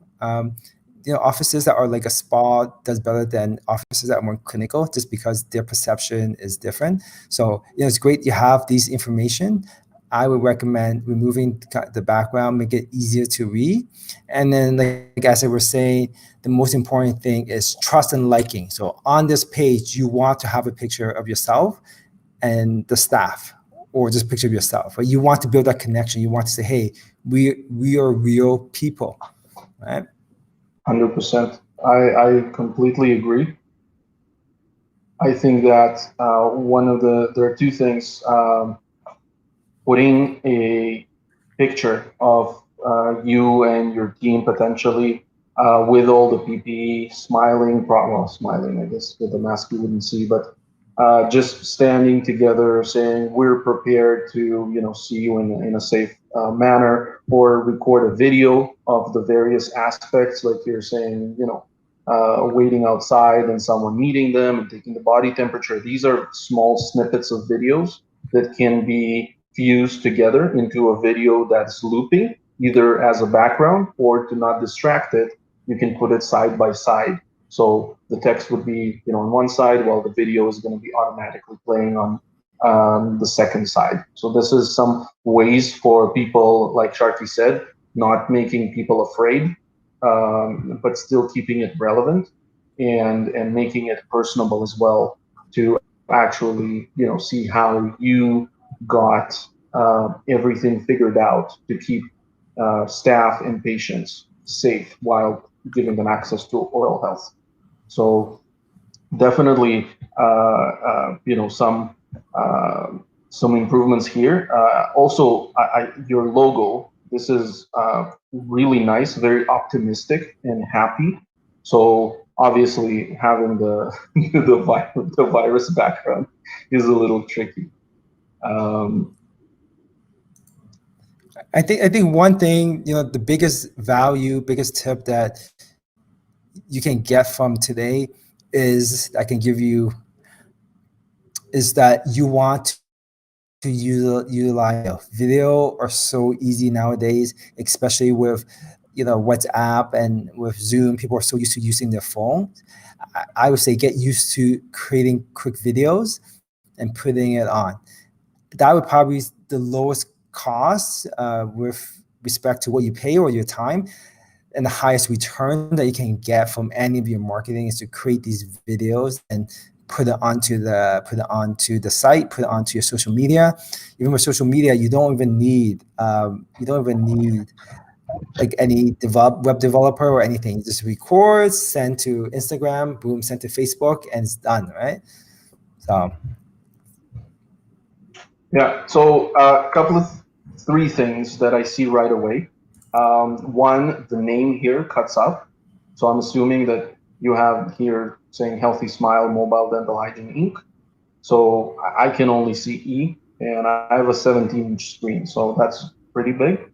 Offices that are like a spa does better than offices that are more clinical, just because their perception is different. So it's great you have these information. I would recommend removing the background, make it easier to read. And then, like as I was saying, the most important thing is trust and liking. So on this page, you want to have a picture of yourself and the staff, or just a picture of yourself. But you want to build that connection. You want to say, hey, we are real people, right? 100%. I completely agree. I think that there are two things. Putting a picture of you and your team potentially with all the PPE, smiling, I guess with the mask you wouldn't see, but just standing together saying we're prepared to see you in a safe manner, or record a video of the various aspects, like you're saying, waiting outside and someone meeting them and taking the body temperature. These are small snippets of videos that can be fused together into a video that's looping, either as a background, or to not distract it, you can put it side by side. So the text would be on one side, while the video is going to be automatically playing on the second side. So this is some ways for people, like Sharky said, not making people afraid, but still keeping it relevant and making it personable as well, to actually see how you got everything figured out to keep staff and patients safe while giving them access to oral health. So definitely, some improvements here. Also, your logo. This is really nice, very optimistic and happy. So obviously, having the the virus background is a little tricky. I think one thing, the biggest tip that you can get from today is that you want to utilize video. Are so easy nowadays, especially with WhatsApp and with Zoom, people are so used to using their phone. I would say get used to creating quick videos and putting it on. That would probably be the lowest cost with respect to what you pay or your time, and the highest return that you can get from any of your marketing is to create these videos and put it onto the site, put it onto your social media. Even with social media, you don't even need like any web developer or anything. You just record, send to Instagram, boom, send to Facebook, and it's done, right? So Yeah. So a couple of three things that I see right away. One, the name here cuts out. So I'm assuming that you have here saying Healthy Smile Mobile Dental Hygiene Inc. So I can only see E, and I have a 17-inch screen, so that's pretty big.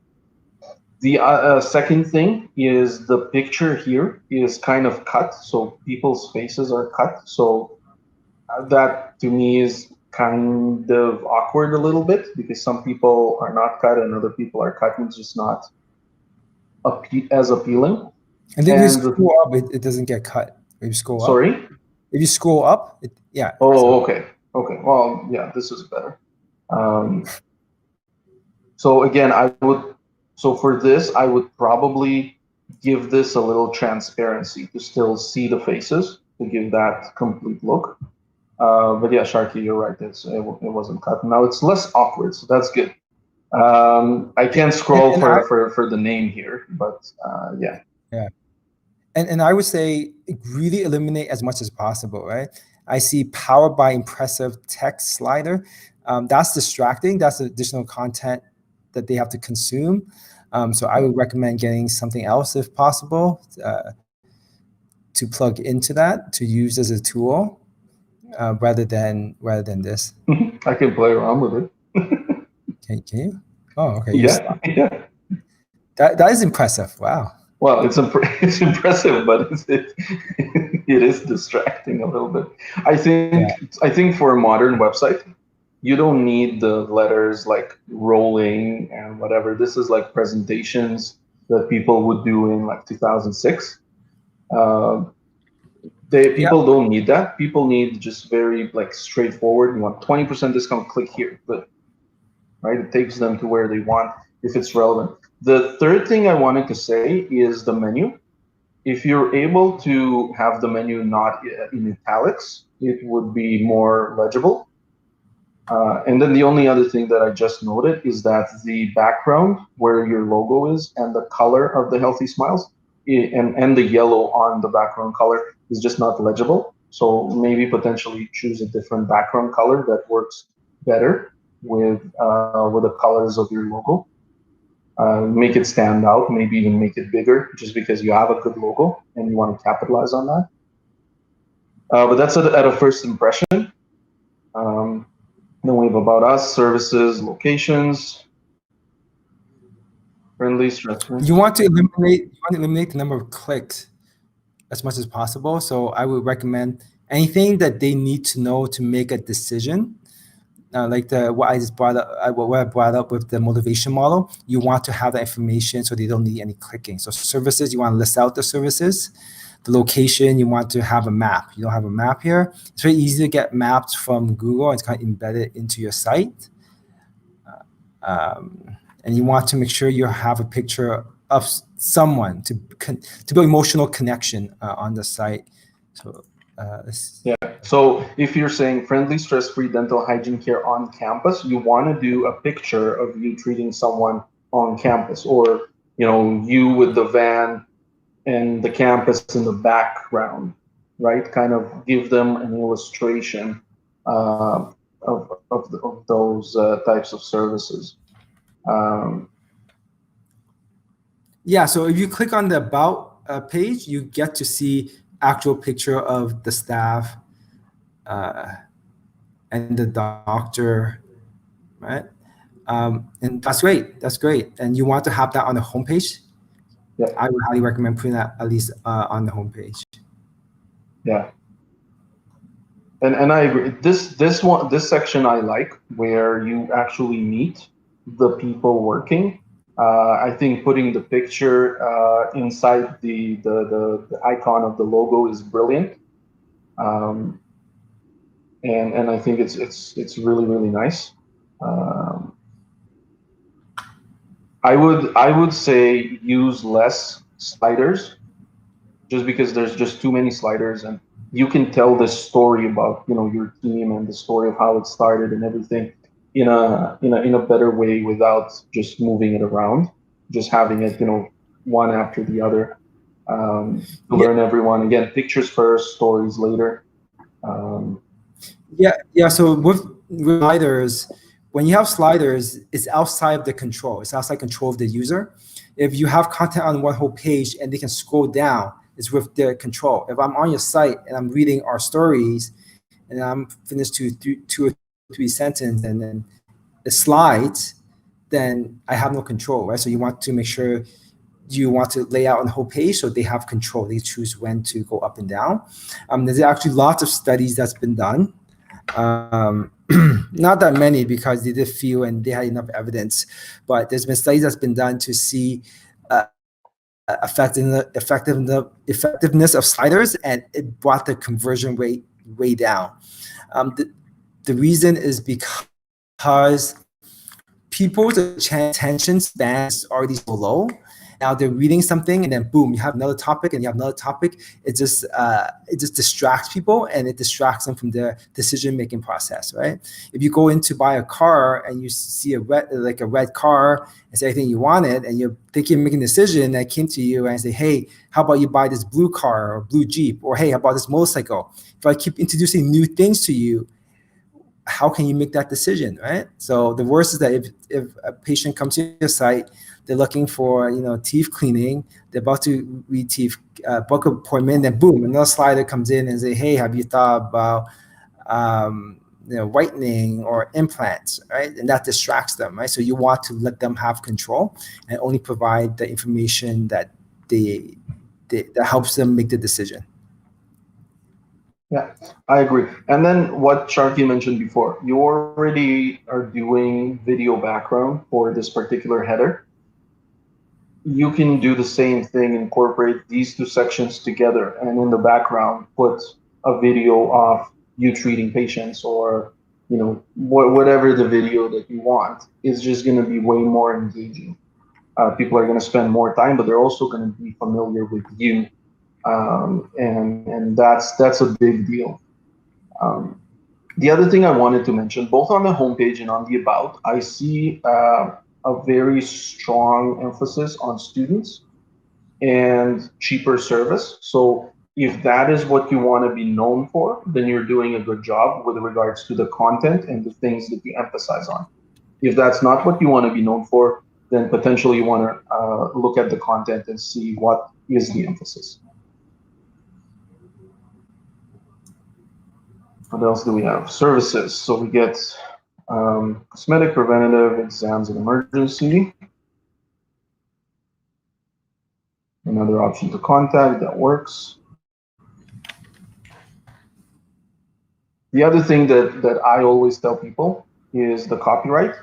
The second thing is the picture here is kind of cut, so people's faces are cut. So that to me is kind of awkward a little bit because some people are not cut and other people are cut, and it's just not as appealing. and then if you scroll up, it doesn't get cut. If you scroll up. Sorry? If you scroll up, yeah. Oh, okay. Okay. Well, yeah, this is better. So again, so for this, I would probably give this a little transparency to still see the faces to give that complete look. But yeah, Sharky, you're right. It wasn't cut. Now it's less awkward, so that's good. I can't scroll for the name here, but yeah. Yeah. And I would say really eliminate as much as possible, right? I see powered by impressive text slider. That's distracting. That's additional content that they have to consume. So I would recommend getting something else if possible to plug into that, to use as a tool rather than this. I can play around with it. Can you? Oh, okay. Yeah. That is impressive. Wow. Well, it's impressive, but it is distracting a little bit. I think for a modern website, you don't need the letters like rolling and whatever. This is like presentations that people would do in like 2006. People don't need that. People need just very like straightforward. You want 20% discount, click here. But right, it takes them to where they want if it's relevant. The third thing I wanted to say is the menu. If you're able to have the menu not in italics, it would be more legible. And then the only other thing that I just noted is that the background where your logo is and the color of the Healthy Smiles and the yellow on the background color is just not legible. So maybe potentially choose a different background color that works better with the colors of your logo. Make it stand out, maybe even make it bigger, just because you have a good logo and you want to capitalize on that. But that's at a first impression. Then we have about us, services, locations, friendly, stress-free. You want to eliminate the number of clicks as much as possible. So I would recommend anything that they need to know to make a decision. Like what I brought up with the motivation model, you want to have that information so they don't need any clicking. So services, you want to list out the services. The location, you want to have a map. You don't have a map here. It's very easy to get maps from Google. It's kind of embedded into your site. And you want to make sure you have a picture of someone to build emotional connection on the site. So yeah. So if you're saying friendly, stress-free dental hygiene care on campus, you want to do a picture of you treating someone on campus, or you with the van and the campus in the background, right? Kind of give them an illustration of those types of services. Yeah, so if you click on the About page, you get to see actual picture of the staff and the doctor, right? And that's great. That's great. And you want to have that on the homepage? Yeah. I would highly recommend putting that at least on the homepage. Yeah. And I agree. This section I like, where you actually meet the people working. I think putting the picture inside the icon of the logo is brilliant, um, and I think it's really really nice. Um, I would say use less sliders, just because there's just too many sliders, and you can tell the story about your team and the story of how it started and everything in a better way without just moving it around, just having it one after the other, to Yeah, learn everyone. Again, pictures first, stories later. um, yeah. So with sliders, when you have sliders, it's outside of the control. It's outside control of the user. If you have content on one whole page and they can scroll down, it's with their control. If I'm on your site and I'm reading our stories and I'm finished to two or three sentences and then the slides, then I have no control, right? So you want to make sure you want to lay out on the whole page so they have control. They choose when to go up and down. There's actually lots of studies that's been done. Not that many because they did few and they had enough evidence, but there's been studies that's been done to see effectiveness of sliders, and it brought the conversion rate way down. The reason is because people's attention span is already so low. Now they're reading something and then boom, you have another topic and you have another topic. It just distracts people, and it distracts them from their decision-making process, right? If you go in to buy a car and you see a red car and say everything you wanted, and you're thinking of making a decision, and I came to you and I say, hey, how about you buy this blue car or blue Jeep? Or hey, how about this motorcycle? If I keep introducing new things to you, how can you make that decision, right? So the worst is that if a patient comes to your site, they're looking for teeth cleaning, they're about to read teeth, book appointment, then boom, another slider comes in and say, hey, have you thought about whitening or implants, right? And that distracts them, right? So you want to let them have control and only provide the information that that helps them make the decision. yeah, I agree. And then what Sharky mentioned before, you already are doing video background for this particular header. You can do the same thing, incorporate these two sections together, and in the background put a video of you treating patients, or whatever the video that you want is just going to be way more engaging. People are going to spend more time, but they're also going to be familiar with you, and that's a big deal. Um, the other thing I wanted to mention, both on the homepage and on the about, I see a very strong emphasis on students and cheaper service. So if that is what you want to be known for, then you're doing a good job with regards to the content and the things that you emphasize on. If that's not what you want to be known for, then potentially you want to look at the content and see what is the emphasis. What else do we have? Services. So we get cosmetic, preventative, exams, and emergency. Another option to contact, that works. The other thing that I always tell people is the copyright.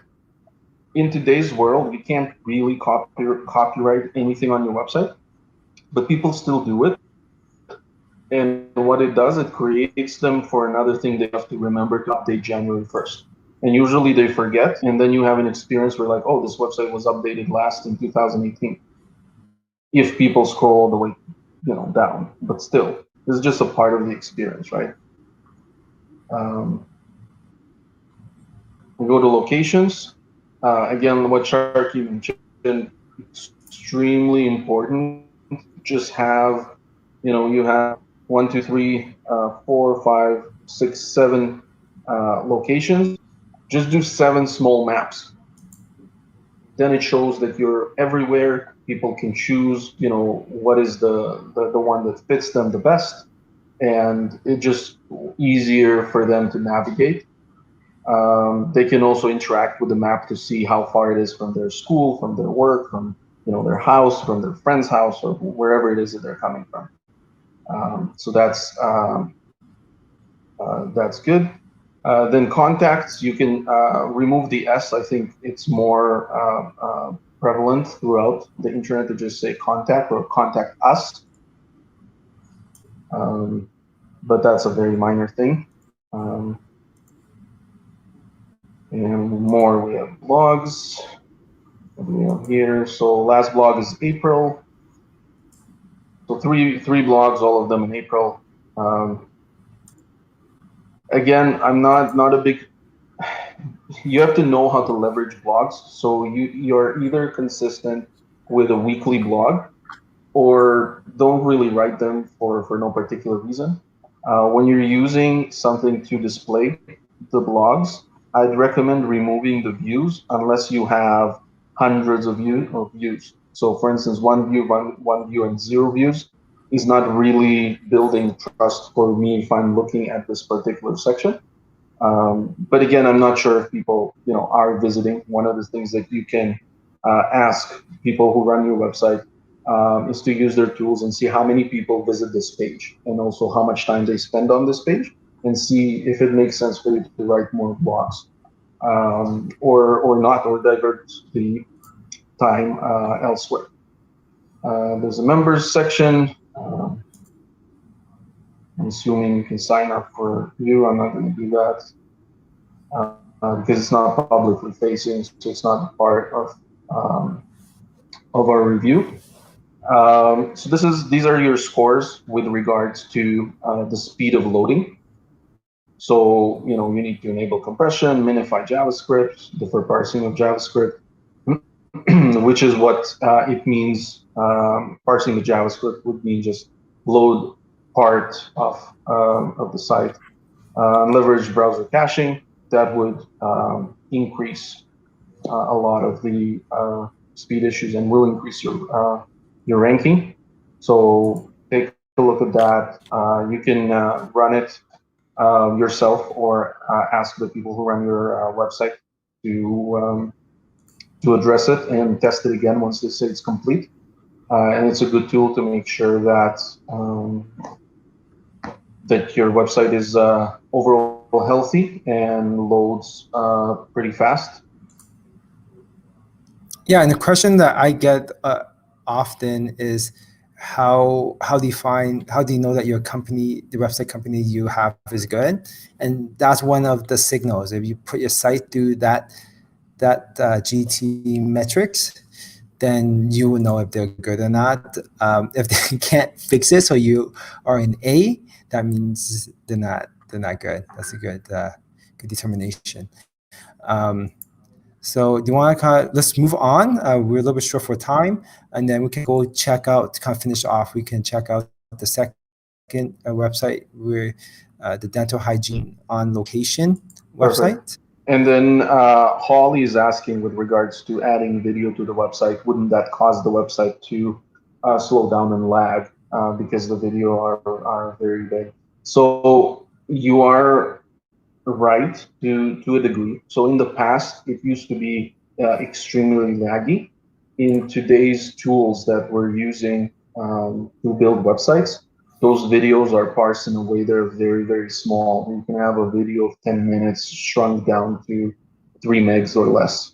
In today's world, you can't really copyright anything on your website, but people still do it. And what it does, it creates them for another thing they have to remember to update January 1st. And usually they forget, and then you have an experience where like, oh, this website was updated last in 2018. If people scroll all the way, down, but still, this is just a part of the experience, right? We go to locations. Again, what Sharky mentioned, extremely important. Just have, you have 1, 2, 3, 4, 5, 6, 7 locations. Just do 7 small maps. Then it shows that you're everywhere. People can choose, what is the one that fits them the best, and it's just easier for them to navigate. They can also interact with the map to see how far it is from their school, from their work, from their house, from their friend's house, or wherever it is that they're coming from. So that's good. Then contacts, you can remove the S. I think it's more prevalent throughout the internet to just say contact or contact us. But that's a very minor thing. And more, we have blogs. What do we have here? So last blog is April. So three blogs, all of them in April. Again, I'm not a big. You have to know how to leverage blogs. So you're either consistent with a weekly blog, or don't really write them for no particular reason. When you're using something to display the blogs, I'd recommend removing the views unless you have hundreds of views. So for instance, one view and 0 views is not really building trust for me if I'm looking at this particular section. But again, I'm not sure if people are visiting. One of the things that you can ask people who run your website is to use their tools and see how many people visit this page, and also how much time they spend on this page, and see if it makes sense for you to write more blogs, or not, or divert the time elsewhere. There's a members section. I'm assuming you can sign up for review. I'm not going to do that because it's not publicly facing, so it's not part of our review. So these are your scores with regards to the speed of loading. So you need to enable compression, minify JavaScript, defer parsing of JavaScript, which is what it means. Parsing the JavaScript would mean just load part of the site. Leverage browser caching, that would increase a lot of the speed issues and will increase your ranking. So take a look at that. You can run it yourself, or ask the people who run your website to address it and test it again once they say it's complete. And it's a good tool to make sure that that your website is overall healthy and loads pretty fast. Yeah, and the question that I get often is how do you know that your company, the website company you have, is good? And that's one of the signals. If you put your site through that GT metrics, then you will know if they're good or not. If they can't fix it, so you are in A, that means they're not good. That's a good determination. So do you want to let's move on? We're a little bit short for time, and then we can go check out, to kind of finish off, we can check out the second website, where the dental hygiene on location website. Perfect. And then Holly is asking with regards to adding video to the website, wouldn't that cause the website to slow down and lag because the video are very big? So you are right to a degree. So in the past, it used to be extremely laggy. In today's tools that we're using to build websites, those videos are parsed in a way they're very, very small. You can have a video of 10 minutes shrunk down to 3 megs or less,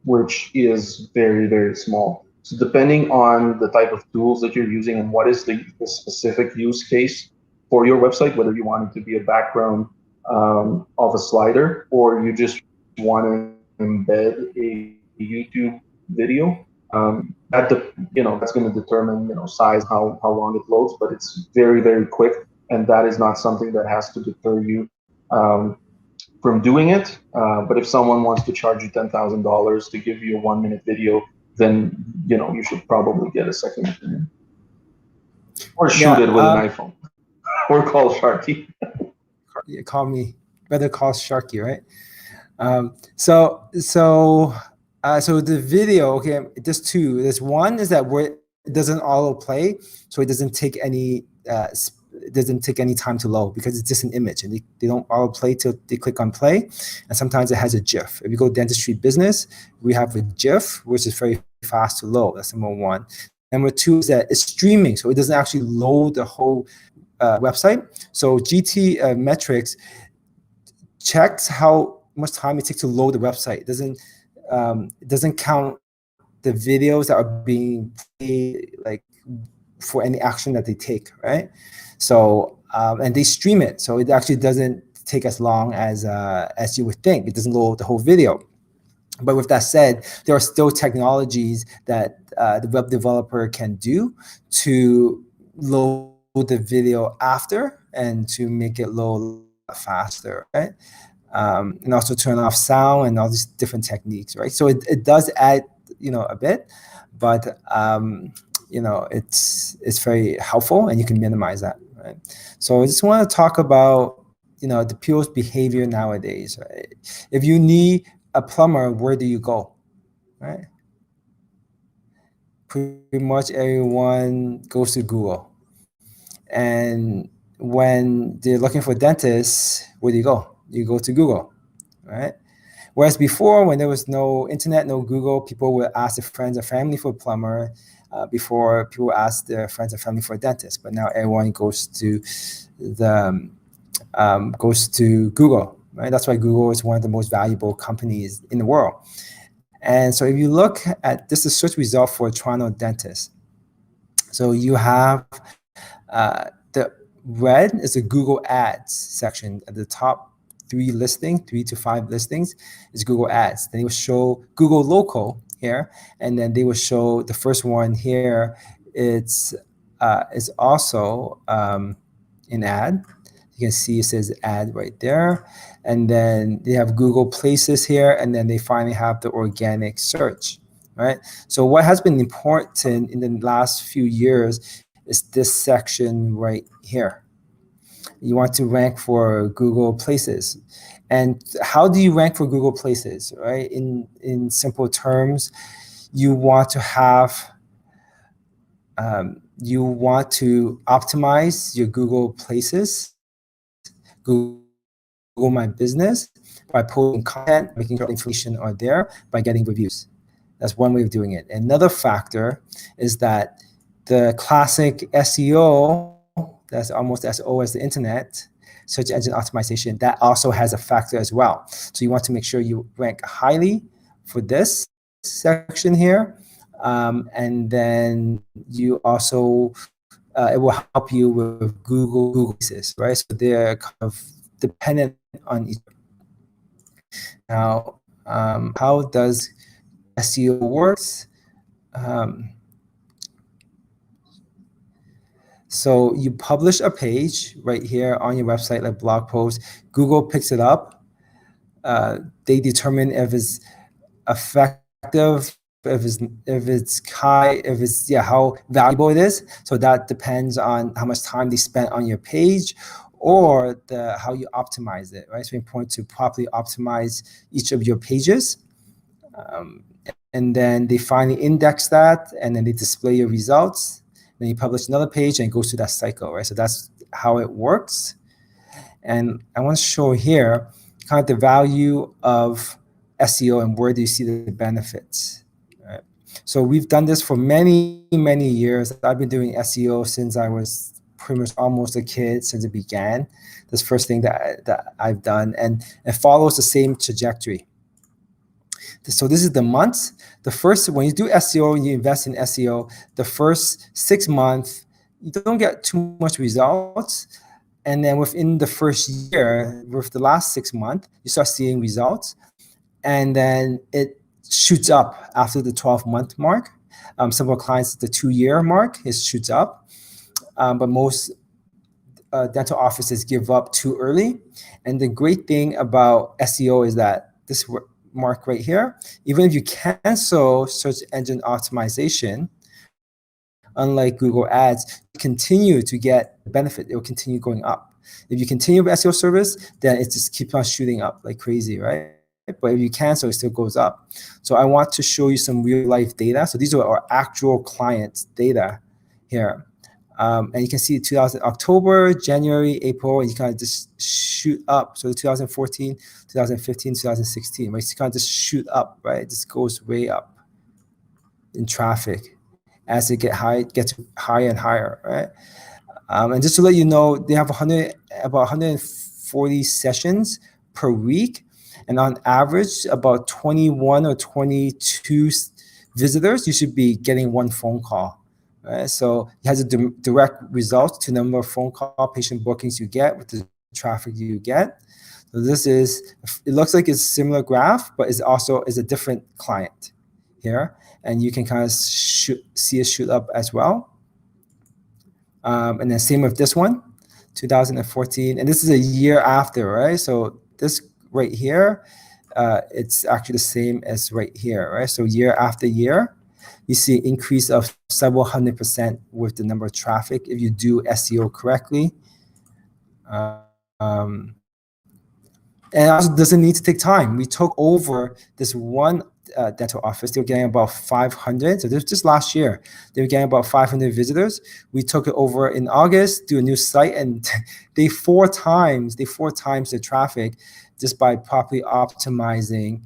which is very, very small. So depending on the type of tools that you're using and what is the specific use case for your website, whether you want it to be a background of a slider, or you just want to embed a YouTube video, that's going to determine size, how long it loads, but it's very, very quick, and that is not something that has to deter you from doing it. But if someone wants to charge you $10,000 to give you a 1-minute video, then you should probably get a second opinion, or shoot it with an iPhone, or call Sharky. Yeah, better call Sharky, right? So the video, okay, there's two. There's one is that where it doesn't auto play, so it doesn't take any time to load, because it's just an image, and they don't auto play till they click on play. And sometimes it has a GIF. If you go Dentistry Business, we have a GIF, which is very fast to load. That's number one. Number two is that it's streaming, so it doesn't actually load the whole website. So GT metrics checks how much time it takes to load the website. It doesn't count the videos that are being played, like for any action that they take, right? So and they stream it, so it actually doesn't take as long as you would think. It doesn't load the whole video. But with that said, there are still technologies that the web developer can do to load the video after and to make it load faster, right? And also turn off sound and all these different techniques, right? So it does add, a bit, but it's very helpful, and you can minimize that, right? So I just want to talk about the people's behavior nowadays, right? If you need a plumber, where do you go, right? Pretty much everyone goes to Google. And when they're looking for dentists, where do you go? You go to Google, right? Whereas before, when there was no internet, no Google, people would ask their friends or family for a plumber before people ask their friends and family for a dentist. But now everyone goes to Google, right? That's why Google is one of the most valuable companies in the world. And so if you look at this, is search result for Toronto dentist. So you have the red is the Google Ads section at the top 3 to 5 listings is Google Ads. Then it will show Google Local here, and then they will show the first one here. It's is also an ad. You can see it says ad right there. And then they have Google Places here, and then they finally have the organic search, right? So what has been important in the last few years is this section right here. You want to rank for Google Places. And how do you rank for Google Places, right? In simple terms, you want to have, you want to optimize your Google Places, Google My Business, by posting content, making sure information are there, by getting reviews. That's one way of doing it. Another factor is that the classic SEO, that's almost as old as the internet, search engine optimization, that also has a factor as well. So you want to make sure you rank highly for this section here. And then you also, it will help you with Google Places, right? So they're kind of dependent on each other. Now, how does SEO works? So you publish a page right here on your website, like blog post. Google picks it up. They determine if it's effective, if it's high, how valuable it is. So that depends on how much time they spend on your page, or how you optimize it, right? So it's important to properly optimize each of your pages. And then they finally index that, and then they display your results. Then you publish another page, and it goes through that cycle, right? So that's how it works. And I want to show here kind of the value of SEO and where do you see the benefits, right? So we've done this for many, many years. I've been doing SEO since I was pretty much almost a kid, since it began. This first thing that I've done, and it follows the same trajectory. So this is the months. The first, when you do SEO and you invest in SEO, the first 6 months, you don't get too much results. And then within the first year, with the last 6 months, you start seeing results. And then it shoots up after the 12-month mark. Some of our clients, the 2-year mark, it shoots up. But most dental offices give up too early. And the great thing about SEO is that this mark right here, even if you cancel search engine optimization, unlike Google Ads, you continue to get benefit. It will continue going up. If you continue with SEO service, then it just keeps on shooting up like crazy, right? But if you cancel, it still goes up. So I want to show you some real life data. So these are our actual clients' data here. And you can see October, January, April, and you kind of just shoot up. So 2014, 2015, 2016, right? So you kind of just shoot up, right? It just goes way up in traffic as it gets higher and higher, right? And just to let you know, they have about 140 sessions per week, and on average, about 21 or 22 visitors, you should be getting 1 phone call. Right? So it has a direct result to number of phone call patient bookings you get with the traffic you get. So this is, it looks like it's a similar graph, but it's also is a different client here. And you can kind of see it shoot up as well. And then same with this one, 2014. And this is a year after, right? So this right here, it's actually the same as right here, right? So year after year, you see increase of several 100% with the number of traffic if you do SEO correctly. And it also doesn't need to take time. We took over this one dental office. They were getting about 500. So this was just last year. They were getting about 500 visitors. We took it over in August, do a new site, and they four times the traffic just by properly optimizing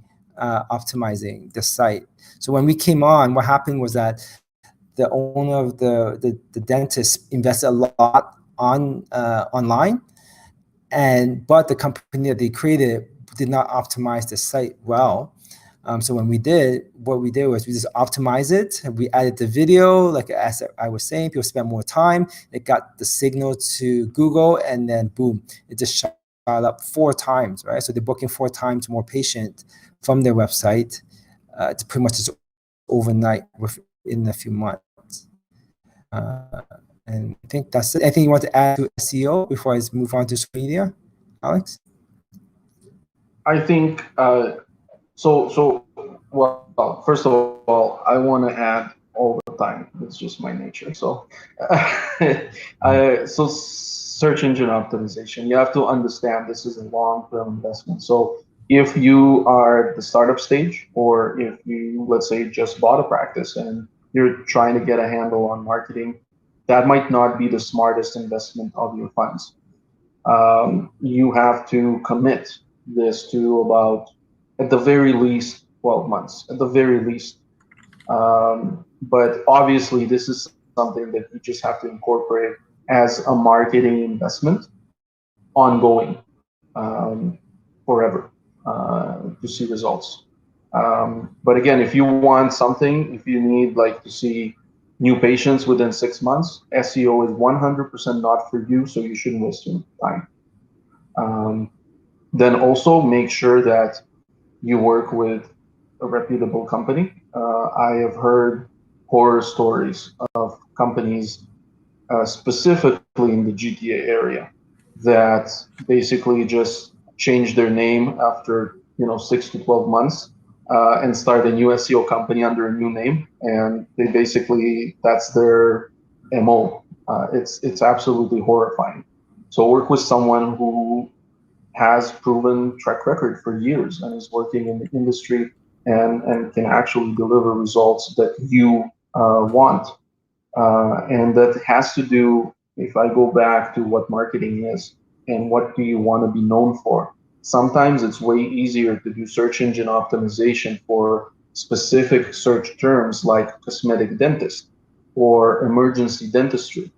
the site. So when we came on, what happened was that the owner of the dentist invested a lot online, but the company that they created did not optimize the site well. So what we did was we just optimized it. And we added the video, like as I was saying, people spent more time. It got the signal to Google, and then boom, it just shot up 4 times, right? So they're booking 4 times more patients from their website. It's pretty much just overnight within a few months. And I think that's it. Anything you want to add to SEO before I move on to social media, Alex? I think well, first of all, I want to add all the time. It's just my nature. So, so search engine optimization. You have to understand this is a long-term investment. So if you are at the startup stage, or if you, let's say, just bought a practice and you're trying to get a handle on marketing, that might not be the smartest investment of your funds. You have to commit this to about, at the very least, 12 months, at the very least. But obviously, this is something that you just have to incorporate as a marketing investment, ongoing, forever, to see results. But again, if you want something, if you need like to see new patients within 6 months, SEO is 100% not for you, so you shouldn't waste your time. Then also make sure that you work with a reputable company. I have heard horror stories of companies, specifically in the GTA area, that basically just change their name after 6 to 12 months and start a new SEO company under a new name, and they basically, that's their MO. It's absolutely horrifying. So work with someone who has proven track record for years and is working in the industry and can actually deliver results that you want. And that has to do, if I go back to what marketing is and what do you want to be known for, sometimes it's way easier to do search engine optimization for specific search terms like cosmetic dentist or emergency dentistry,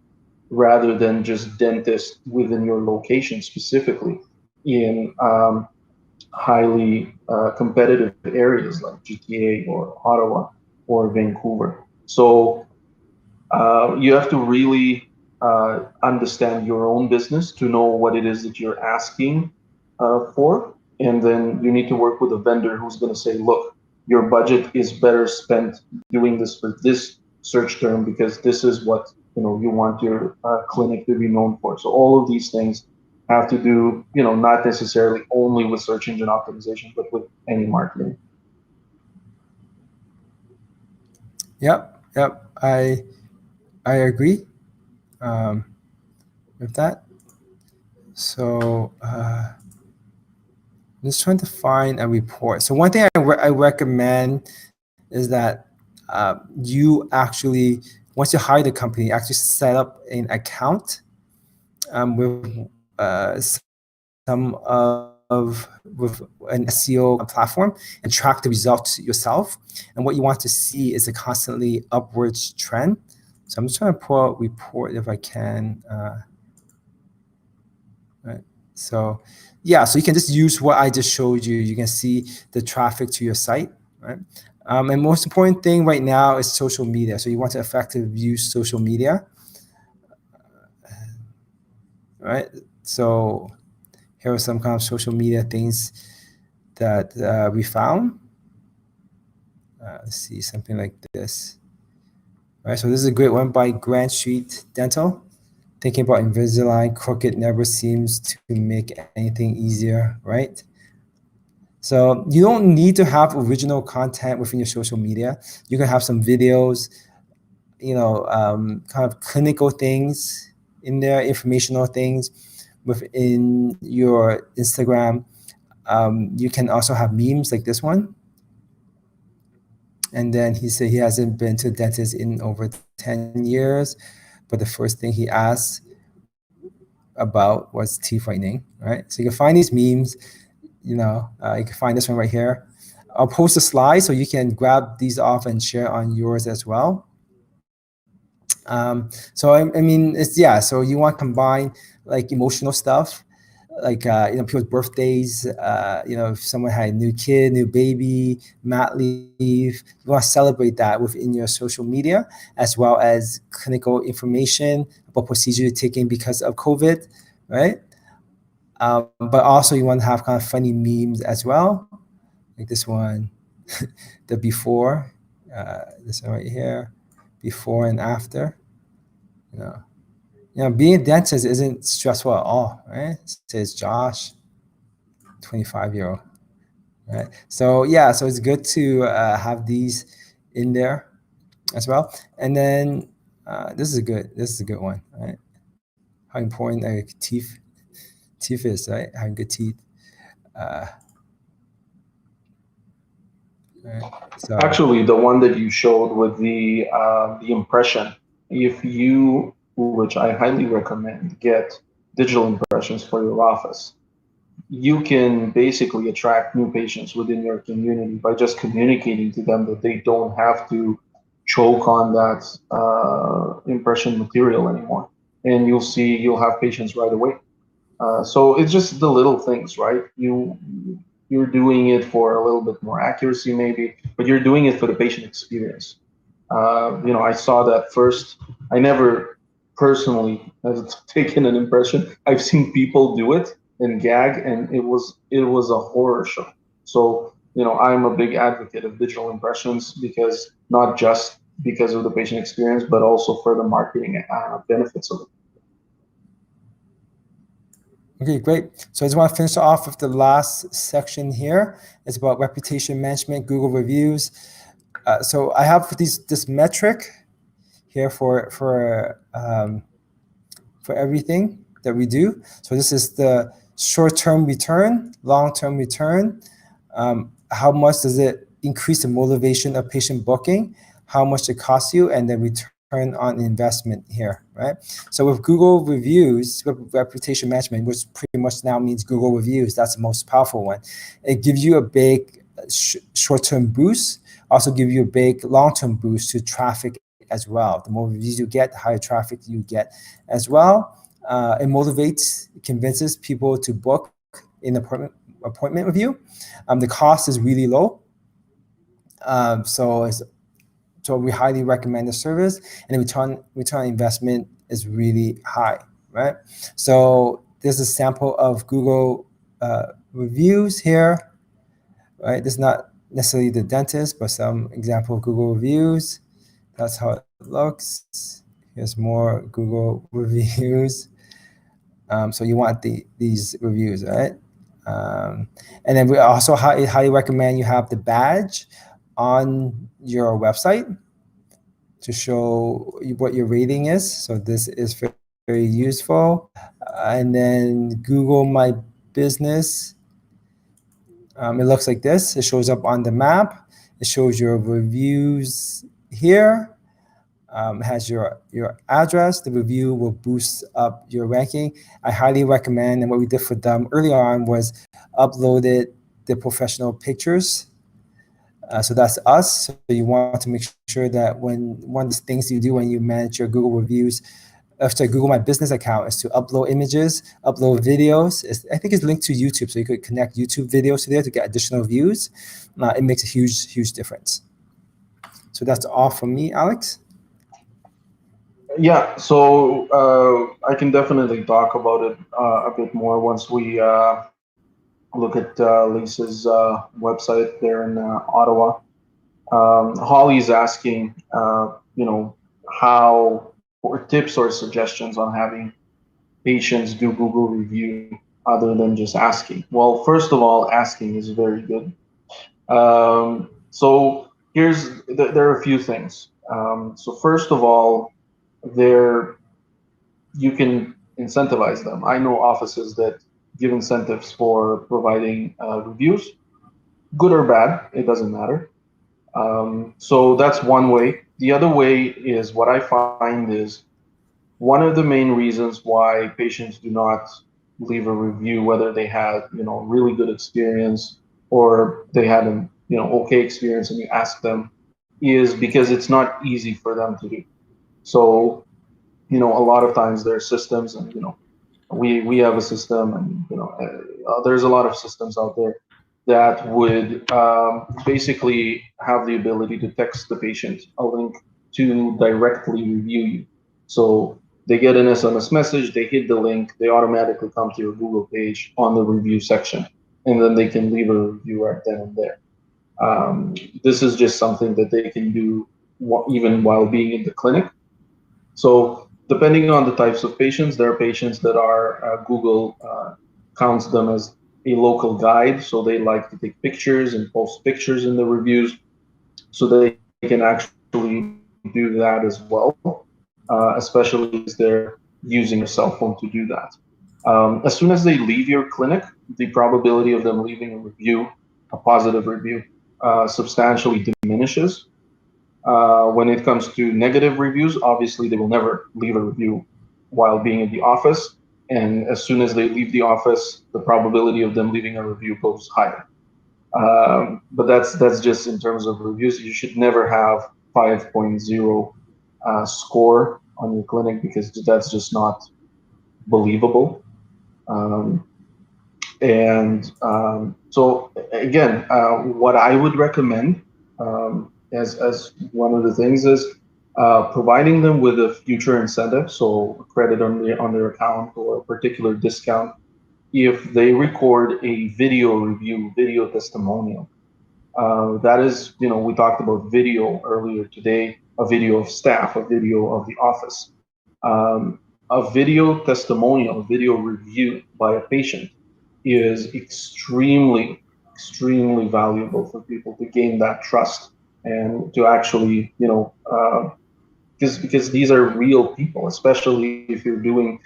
rather than just dentist within your location specifically in highly competitive areas like GTA or Ottawa or Vancouver. So you have to really understand your own business to know what it is that you're asking for. And then you need to work with a vendor who's going to say, look, your budget is better spent doing this for this search term because this is what you want your clinic to be known for. So all of these things have to do, not necessarily only with search engine optimization, but with any marketing. Yep. I agree with that. So I'm just trying to find a report. So one thing I recommend is that you actually, once you hire the company, actually set up an account with with an SEO platform and track the results yourself. And what you want to see is a constantly upwards trend. So I'm just trying to pull out a report if I can. Right. So yeah, so you can just use what I just showed you. You can see the traffic to your site, right? And most important thing right now is social media. So you want to effectively use social media, right? So here are some kind of social media things that we found. Let's see, something like this. All right, so this is a great one by Grand Street Dental. Thinking about Invisalign, crooked never seems to make anything easier, right? So you don't need to have original content within your social media. You can have some videos, kind of clinical things in there, informational things within your Instagram. You can also have memes like this one. And then he said he hasn't been to a dentist in over 10 years, but the first thing he asked about was teeth whitening, right? So you can find these memes, you can find this one right here. I'll post a slide so you can grab these off and share on yours as well. So I mean, so you want to combine like emotional stuff, like people's birthdays, if someone had a new kid, new baby, mat leave, you want to celebrate that within your social media, as well as clinical information about procedure you're taking because of COVID, right? But also you want to have kind of funny memes as well, like this one, the before, this one right here, before and after. Being a dentist isn't stressful at all, right? Says Josh, 25-year-old, right? So so it's good to have these in there as well. And then this is a good one, right? How important teeth is, right? Having good teeth. Right? So Actually, the one that you showed with the impression, if you, which I highly recommend, get digital impressions for your office, you can basically attract new patients within your community by just communicating to them that they don't have to choke on that impression material anymore, and you'll have patients right away. So it's just the little things, right? You're doing it for a little bit more accuracy, maybe, but you're doing it for the patient experience. I saw that first. I never personally have taken an impression. I've seen people do it and gag, and it was a horror show. So I'm a big advocate of digital impressions, because not just because of the patient experience, but also for the marketing benefits of it. okay, great. So I just want to finish off with the last section here. It's about reputation management, Google reviews. So I have this metric here for everything that we do. So this is the short-term return, long-term return. How much does it increase the motivation of patient booking? How much it costs you, and then return on investment here, right? So with Google reviews, with reputation management, which pretty much now means Google reviews, that's the most powerful one. It gives you a big short-term boost, also give you a big long-term boost to traffic as well. The more reviews you get, the higher traffic you get as well. It motivates, convinces people to book an appointment with you. The cost is really low. So we highly recommend the service, and the return on investment is really high, right? So there's a sample of Google reviews here, right? This is not necessarily the dentist, but some example of Google reviews. That's how it looks. Here's more Google reviews. So you want these reviews, right? And then we also highly recommend you have the badge on your website to show what your rating is. So this is very useful. And then Google My Business. It looks like this. It shows up on the map. It shows your reviews here. It has your address. The review will boost up your ranking. I highly recommend, and what we did for them early on was uploaded the professional pictures. So that's us. So you want to make sure that one of the things you do when you manage your Google reviews, after Google My Business account, is to upload images, upload videos. I think it's linked to YouTube, so you could connect YouTube videos to there to get additional views. It makes a huge difference. So that's all from me, Alex. Yeah, so I can definitely talk about it a bit more once we look at Lisa's website there in Ottawa. Holly's asking, how or tips or suggestions on having patients do Google review other than just asking. Well, first of all, asking is very good. So there are a few things. So first of all, there you can incentivize them. I know offices that give incentives for providing reviews, good or bad, it doesn't matter. So that's one way. The other way is what I find is one of the main reasons why patients do not leave a review, whether they had really good experience or they had an okay experience, and you ask them, is because it's not easy for them to do. So a lot of times there are systems, and we have a system, and there's a lot of systems out there that would basically have the ability to text the patient a link to directly review you. So they get an SMS message, they hit the link, they automatically come to your Google page on the review section, and then they can leave a review right then and there. This is just something that they can do even while being in the clinic. So depending on the types of patients, there are patients that are Google counts them as a local guide, so they like to take pictures and post pictures in the reviews, so they can actually do that as well, especially as they're using their cell phone to do that. As soon as they leave your clinic, the probability of them leaving a review, a positive review, substantially diminishes. When it comes to negative reviews, obviously they will never leave a review while being in the office. And as soon as they leave the office, the probability of them leaving a review goes higher. But that's just in terms of reviews. You should never have 5.0 score on your clinic, because that's just not believable. Um, and so again, what I would recommend as one of the things is providing them with a future incentive, so a credit on their account or a particular discount if they record a video review, video testimonial. That is, we talked about video earlier today, a video of staff, a video of the office. A video testimonial, a video review by a patient is extremely valuable for people to gain that trust and to actually, because these are real people, especially if you're doing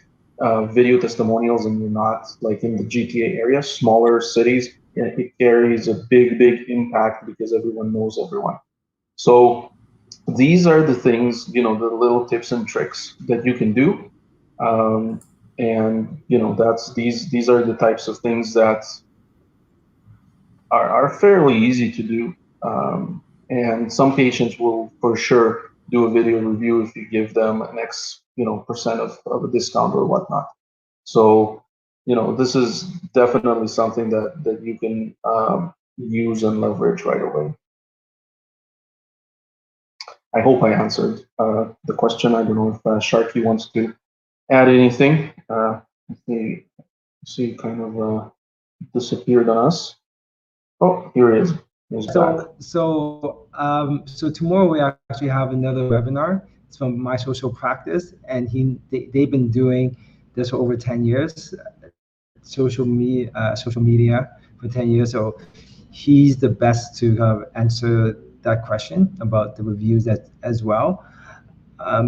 video testimonials and you're not like in the GTA area, smaller cities, it carries a big impact because everyone knows everyone. So these are the things, the little tips and tricks that you can do. Um, and that's these are the types of things that are fairly easy to do. And some patients will for sure do a video review if you give them an X, percent of a discount or whatnot. So, this is definitely something that you can use and leverage right away. I hope I answered the question. I don't know if Sharky wants to add anything. He kind of disappeared on us. Oh, here he is. He's back. So tomorrow we actually have another webinar. It's from My Social Practice, and they've been doing this for over 10 years, social media for 10 years. So he's the best to answer that question about the reviews as well.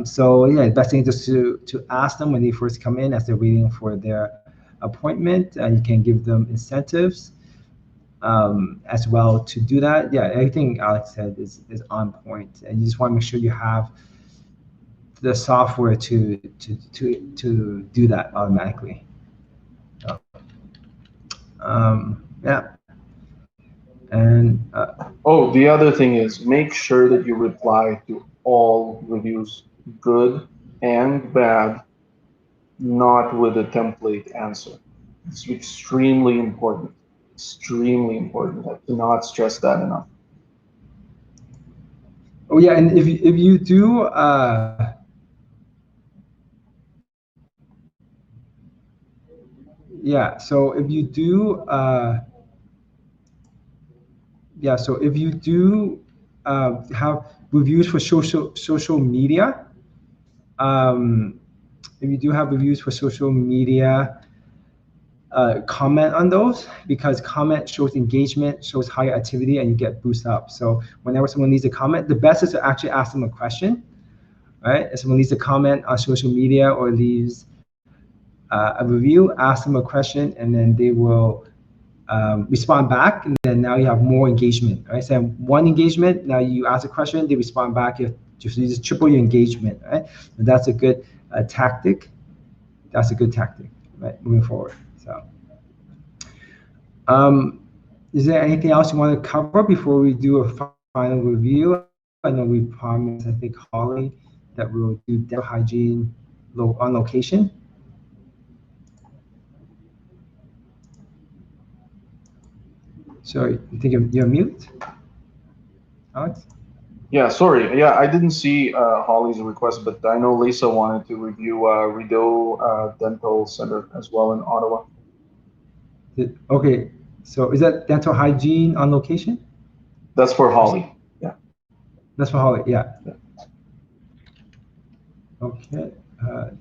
So yeah, the best thing is to ask them when they first come in as they're waiting for their appointment, and you can give them incentives as well to do that. Yeah, everything Alex said is on point, and you just want to make sure you have the software to do that automatically. Yeah, and oh, the other thing is make sure that you reply to all reviews, good and bad, not with a template answer. It's extremely important. Extremely important. I cannot stress that enough. Oh yeah, and if you do yeah, so if you do yeah, so if you do have reviews for social media, if you do have reviews for social media, comment on those, because comment shows engagement, shows higher activity, and you get boost up. So whenever someone leaves a comment, the best is to actually ask them a question, right? If someone leaves a comment on social media or leaves a review, ask them a question, and then they will respond back, and then now you have more engagement, right? So one engagement, now you ask a question, they respond back, you just triple your engagement, right? And that's a good tactic. That's a good tactic, right? Moving forward. So, is there anything else you want to cover before we do a final review? I know we promised, I think, Holly, that we'll do dental hygiene on location. Sorry, you think you're mute, Alex? Yeah, sorry. Yeah, I didn't see Holly's request, but I know Lisa wanted to review Rideau Dental Center as well in Ottawa. Okay, so is that dental hygiene on location? That's for Holly. Yeah. That's for Holly, yeah. Yeah. Okay,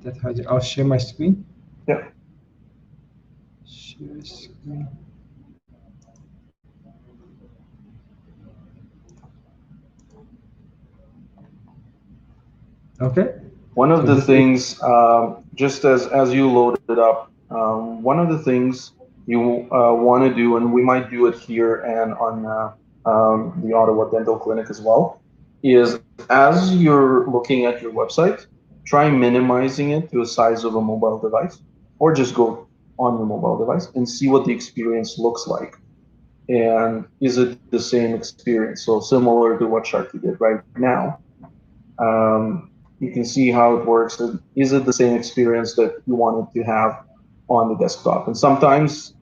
dental hygiene. I'll share my screen. Yeah. Share screen. Okay. One of So the this is things, just as you load it up, one of the things you want to do, and we might do it here and on the Ottawa Dental Clinic as well, is as you're looking at your website, try minimizing it to the size of a mobile device, or just go on your mobile device and see what the experience looks like. And is it the same experience? So similar to what Sharky did right now. You can see how it works. And is it the same experience that you wanted to have on the desktop? And sometimes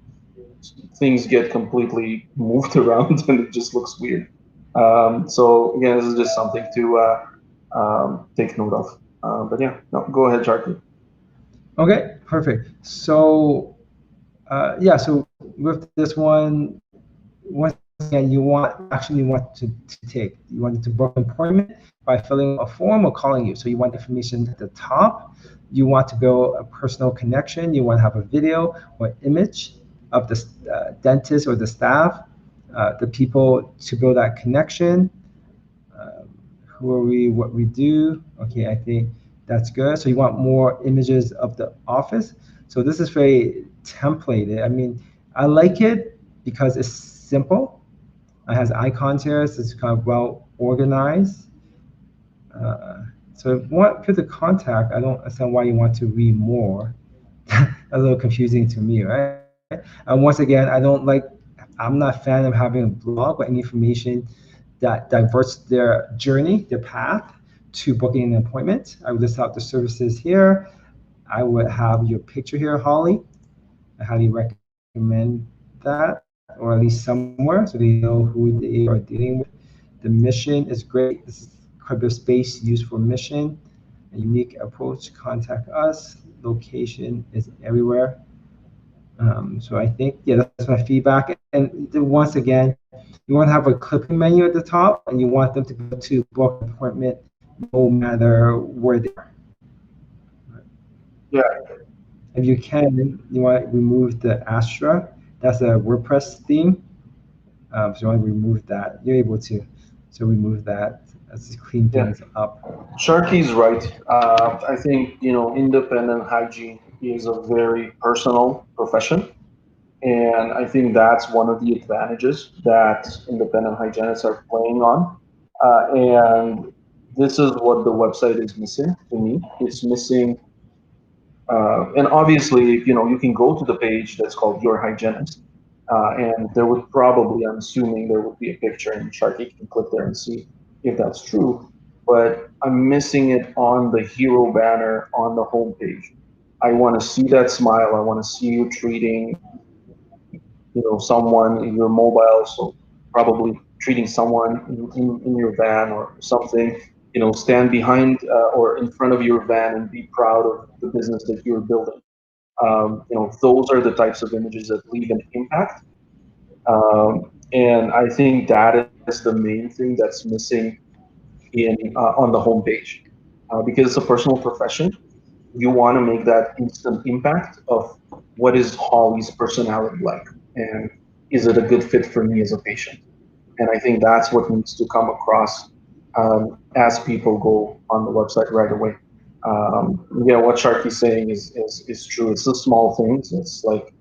things get completely moved around and it just looks weird. So again, this is just something to take note of. But yeah, no, go ahead, Sharky. okay. Perfect. So yeah. So with this one, once again, you want you want to book an appointment by filling a form or calling you. So you want information at the top. You want to build a personal connection. You want to have a video or image of the dentist or the staff, the people to build that connection. Um, who are we? What we do? Okay, I think that's good. So you want more images of the office. So this is very templated. I mean, I like it because it's simple. It has icons here, so it's kind of well organized. Uh, so if you want to put the contact, I don't understand why you want to read more. A little confusing to me, right? And once again, I'm not a fan of having a blog or any information that diverts their journey, their path to booking an appointment. I would list out the services here. I would have your picture here, Holly. I highly recommend that, or at least somewhere, so they know who they are dealing with. The mission is great. This is quite a bit of space used for mission. A unique approach, contact us. Location is everywhere. So I think, yeah, that's my feedback. And once again, you want to have a clipping menu at the top, and you want them to be able to book an appointment no matter where they are. Yeah. If you can, you want to remove the Astra. That's a WordPress theme. So you want to remove that. You're able to. So remove that. Let's just clean Yeah. things up. Sharky's right. I think, independent hygiene is a very personal profession. And I think that's one of the advantages that independent hygienists are playing on. And this is what the website is missing to me. It's missing, and obviously, you can go to the page that's called Your Hygienist, and there would probably, I'm assuming, there would be a picture, and Sharky can click there and see if that's true. But I'm missing it on the hero banner on the homepage. I want to see that smile. I want to see you treating someone in your mobile, so probably treating someone in your van or something, stand behind or in front of your van and be proud of the business that you're building. Those are the types of images that leave an impact. And I think that is the main thing that's missing on the homepage. Because it's a personal profession, you want to make that instant impact of what is Holly's personality like, and is it a good fit for me as a patient? And I think that's what needs to come across as people go on the website right away. What Sharky's saying is true. It's the small things. It's like,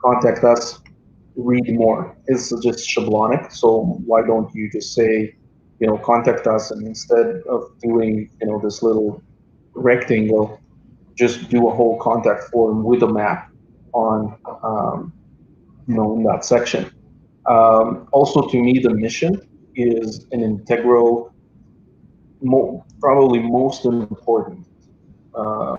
contact us, read more. It's just schablonic. So why don't you just say, contact us, and instead of doing, this little rectangle, just do a whole contact form with a map on, in that section. Also, to me, the mission is an integral, probably most important uh,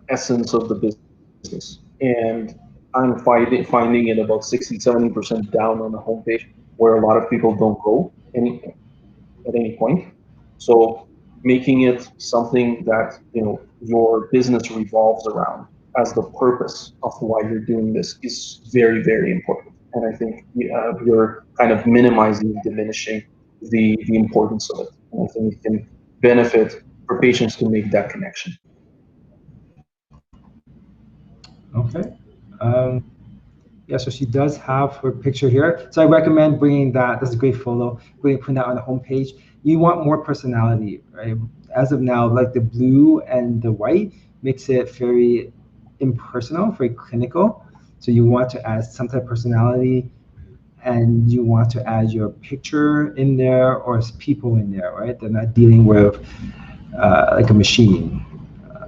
essence of the business. And I'm finding it about 60-70% down on the homepage, where a lot of people don't go at any point. So making it something that your business revolves around as the purpose of why you're doing this is very, very important. And I think you're kind of minimizing, diminishing the importance of it. And I think it can benefit for patients to make that connection. Okay. Yeah, so she does have her picture here. So I recommend bringing that. That's a great photo. Putting that on the homepage. You want more personality, right? As of now, like the blue and the white makes it very impersonal, very clinical. So you want to add some type of personality, and you want to add your picture in there or people in there, right? They're not dealing with like a machine,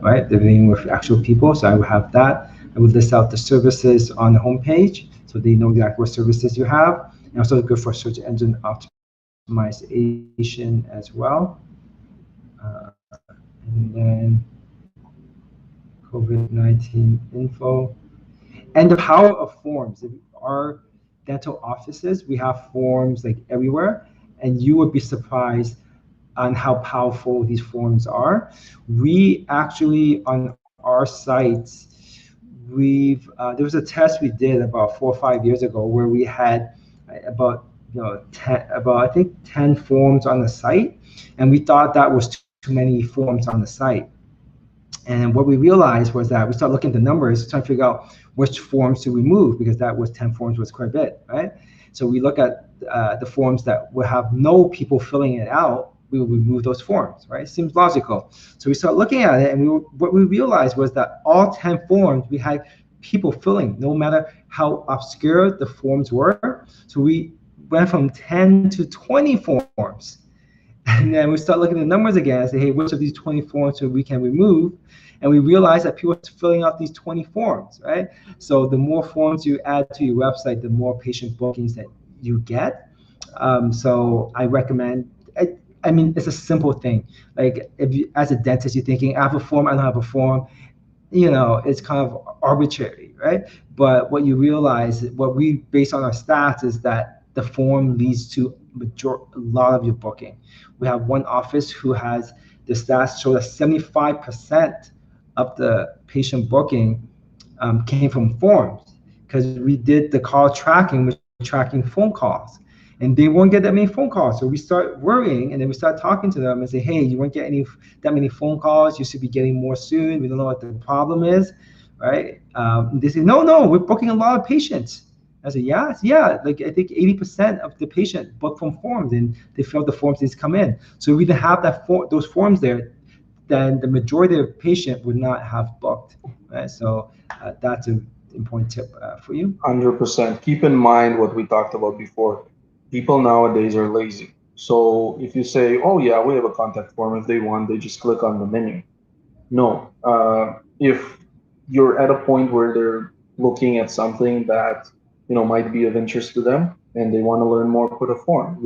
right? They're dealing with actual people. So I would have that. I would list out the services on the homepage so they know exactly what services you have. And also good for search engine optimization as well. And then COVID-19 info. And the power of forms. In our dental offices, we have forms like everywhere, and you would be surprised on how powerful these forms are. We actually, on our sites, there was a test we did about 4 or 5 years ago where we had about 10 forms on the site, and we thought that was too many forms on the site. And what we realized was that we started looking at the numbers, trying to figure out which forms to remove, because that was 10 forms was quite a bit, right? So we look at the forms that will have no people filling it out, we will remove those forms, right? Seems logical. So we started looking at it, and what we realized was that all 10 forms, we had people filling, no matter how obscure the forms were. So we went from 10 to 20 forms. And then we start looking at the numbers again and say, hey, which of these 20 forms we can remove? And we realize that people are filling out these 20 forms, right? So the more forms you add to your website, the more patient bookings that you get. So I recommend, I mean, it's a simple thing. Like if you, as a dentist, you're thinking, I have a form, I don't have a form, it's kind of arbitrary, right? But what you realize, what we base on our stats is that the form leads to a lot of your booking. We have one office who has the stats show that 75% of the patient booking came from forms, because we did the call tracking, with tracking phone calls, and they won't get that many phone calls. So we start worrying, and then we start talking to them and say, hey, you won't get that many phone calls. You should be getting more soon. We don't know what the problem is, right? They say, no, we're booking a lot of patients. I said, yeah, like I think 80% of the patient book from forms, and they fill the forms as come in. So if we didn't have those forms there, then the majority of the patient would not have booked, right? So that's an important tip for you. 100%. Keep in mind what we talked about before. People nowadays are lazy. So if you say, oh, yeah, we have a contact form, if they want, they just click on the menu. No. If you're at a point where they're looking at something that might be of interest to them and they want to learn more, put a form.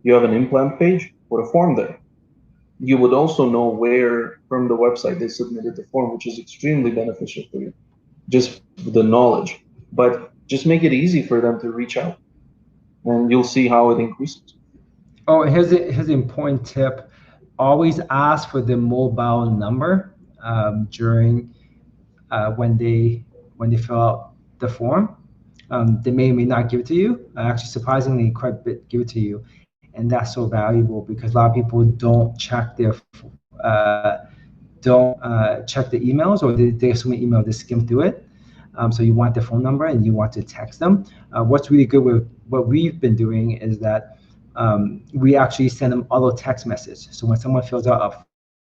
You have an implant page, put a form there. You would also know where from the website they submitted the form, which is extremely beneficial for you, just the knowledge. But just make it easy for them to reach out. and you'll see how it increases. Oh, here's an important tip. Always ask for the mobile number during when they fill out the form. They may or may not give it to you. Actually, surprisingly, quite a bit give it to you, and that's so valuable because a lot of people don't check their check the emails, or they have so many emails they skim through it. So you want their phone number and you want to text them. What's really good with what we've been doing is that we actually send them auto text message. So when someone fills out a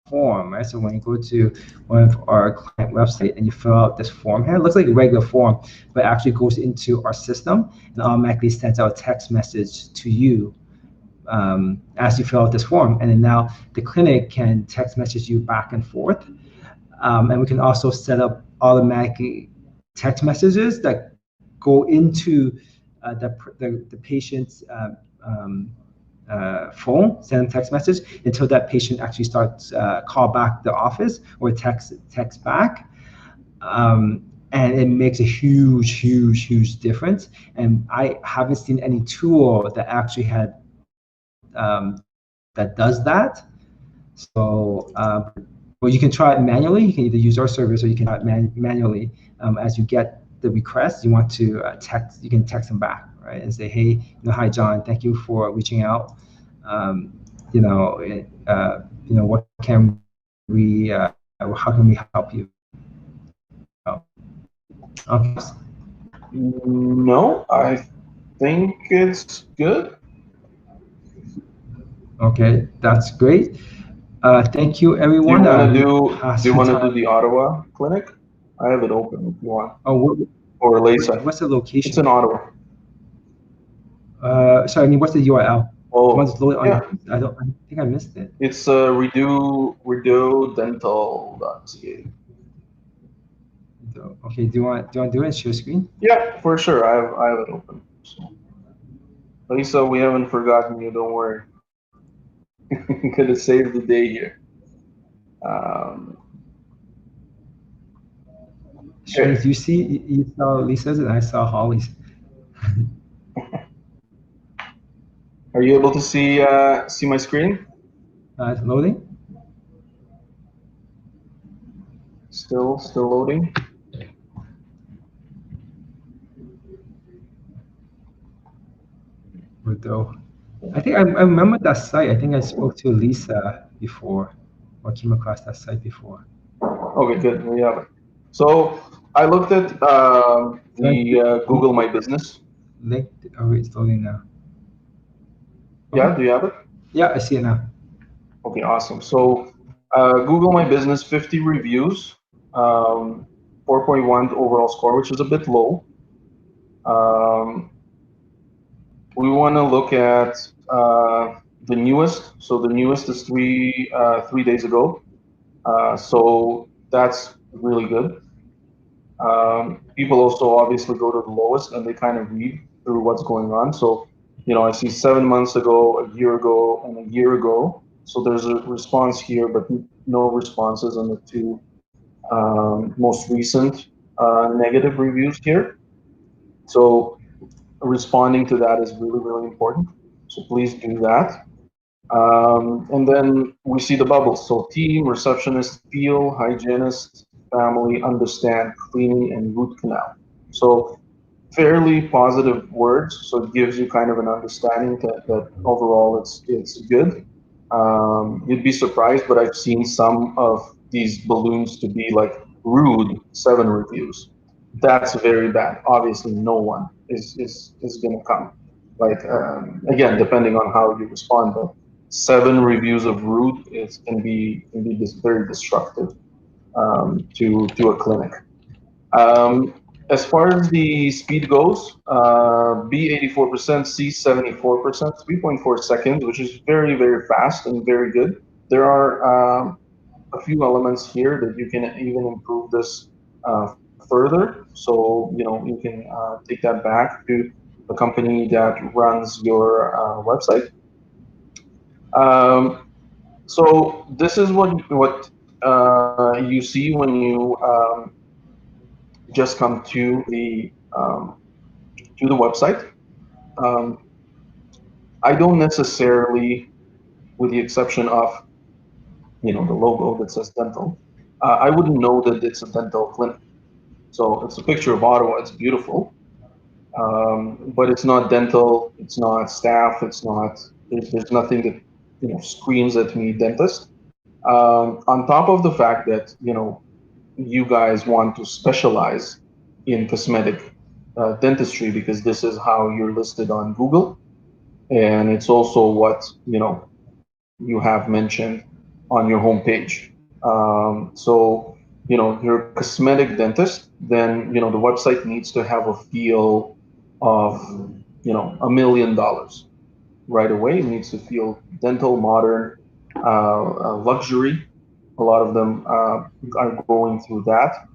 form, right? So when you go to one of our client website and you fill out this form here, it looks like a regular form, but actually goes into our system and automatically sends out a text message to you as you fill out this form. And then now the clinic can text message you back and forth. And we can also set up automatic text messages that go into the patient's phone, send them text message until that patient actually starts call back the office or text back. And it makes a huge difference. And I haven't seen any tool that actually had that does that. So, well, you can try it manually. You can either use our service or you can try it manually. As you get the request, you want to text. You can text them back, right, and say, "Hey, hi, John. Thank you for reaching out. What can we? How can we help you?" Okay. No, I think it's good. Okay, that's great. Thank you, everyone. Do you want to do the Ottawa clinic? I have it open if you want. Oh, or Lisa. What's the location? It's in Ottawa. Sorry, I mean, what's the URL? Oh, yeah. I think I missed it. It's redodental.ca. Okay, do you want to do it? Share screen? Yeah, for sure. I have it open. So. Lisa, we haven't forgotten you. Don't worry. Could have saved the day here. Shane, do you see? You saw Lisa's and I saw Holly's. Are you able to see my screen? It's loading. Still loading. I think I remember that site. I think I spoke to Lisa before, or came across that site before. Okay, good. We have it. So I looked at the Google My Business. Link. Oh, it's loading now. Yeah, do you have it? Yeah, I see it now. Okay, awesome. So Google My Business, 50 reviews, 4.1 overall score, which is a bit low. We want to look at the newest. So the newest is 3 days ago. So that's really good. People also obviously go to the lowest and they kind of read through what's going on. So, I see 7 months ago, a year ago, and a year ago. So there's a response here, but no responses on the two most recent negative reviews here. So responding to that is really important. So please do that. And then we see the bubbles. So team, receptionist, feel, hygienist, family, understand, cleaning, and root canal. So fairly positive words. So it gives you kind of an understanding that overall it's good. You'd be surprised, but I've seen some of these balloons to be like rude 7 reviews. That's very bad. Obviously, no one is going to come. Like again, depending on how you respond, but 7 reviews of rude can be very destructive to a clinic. As far as the speed goes, B 84%, C 74%, 3.4 seconds, which is very fast and very good. There are a few elements here that you can even improve this further. So you can take that back to the company that runs your website. So this is what you see when you just come to the website. I don't necessarily, with the exception of, the logo that says dental, I wouldn't know that it's a dental clinic. So it's a picture of Ottawa. It's beautiful, but it's not dental. It's not staff. It's not. There's nothing that screams at me dentist. On top of the fact that you guys want to specialize in cosmetic dentistry because this is how you're listed on Google, and it's also what you have mentioned on your homepage. So you're a cosmetic dentist, then the website needs to have a feel of $1 million right away. It needs to feel dental, modern, luxury. A lot of them are going through that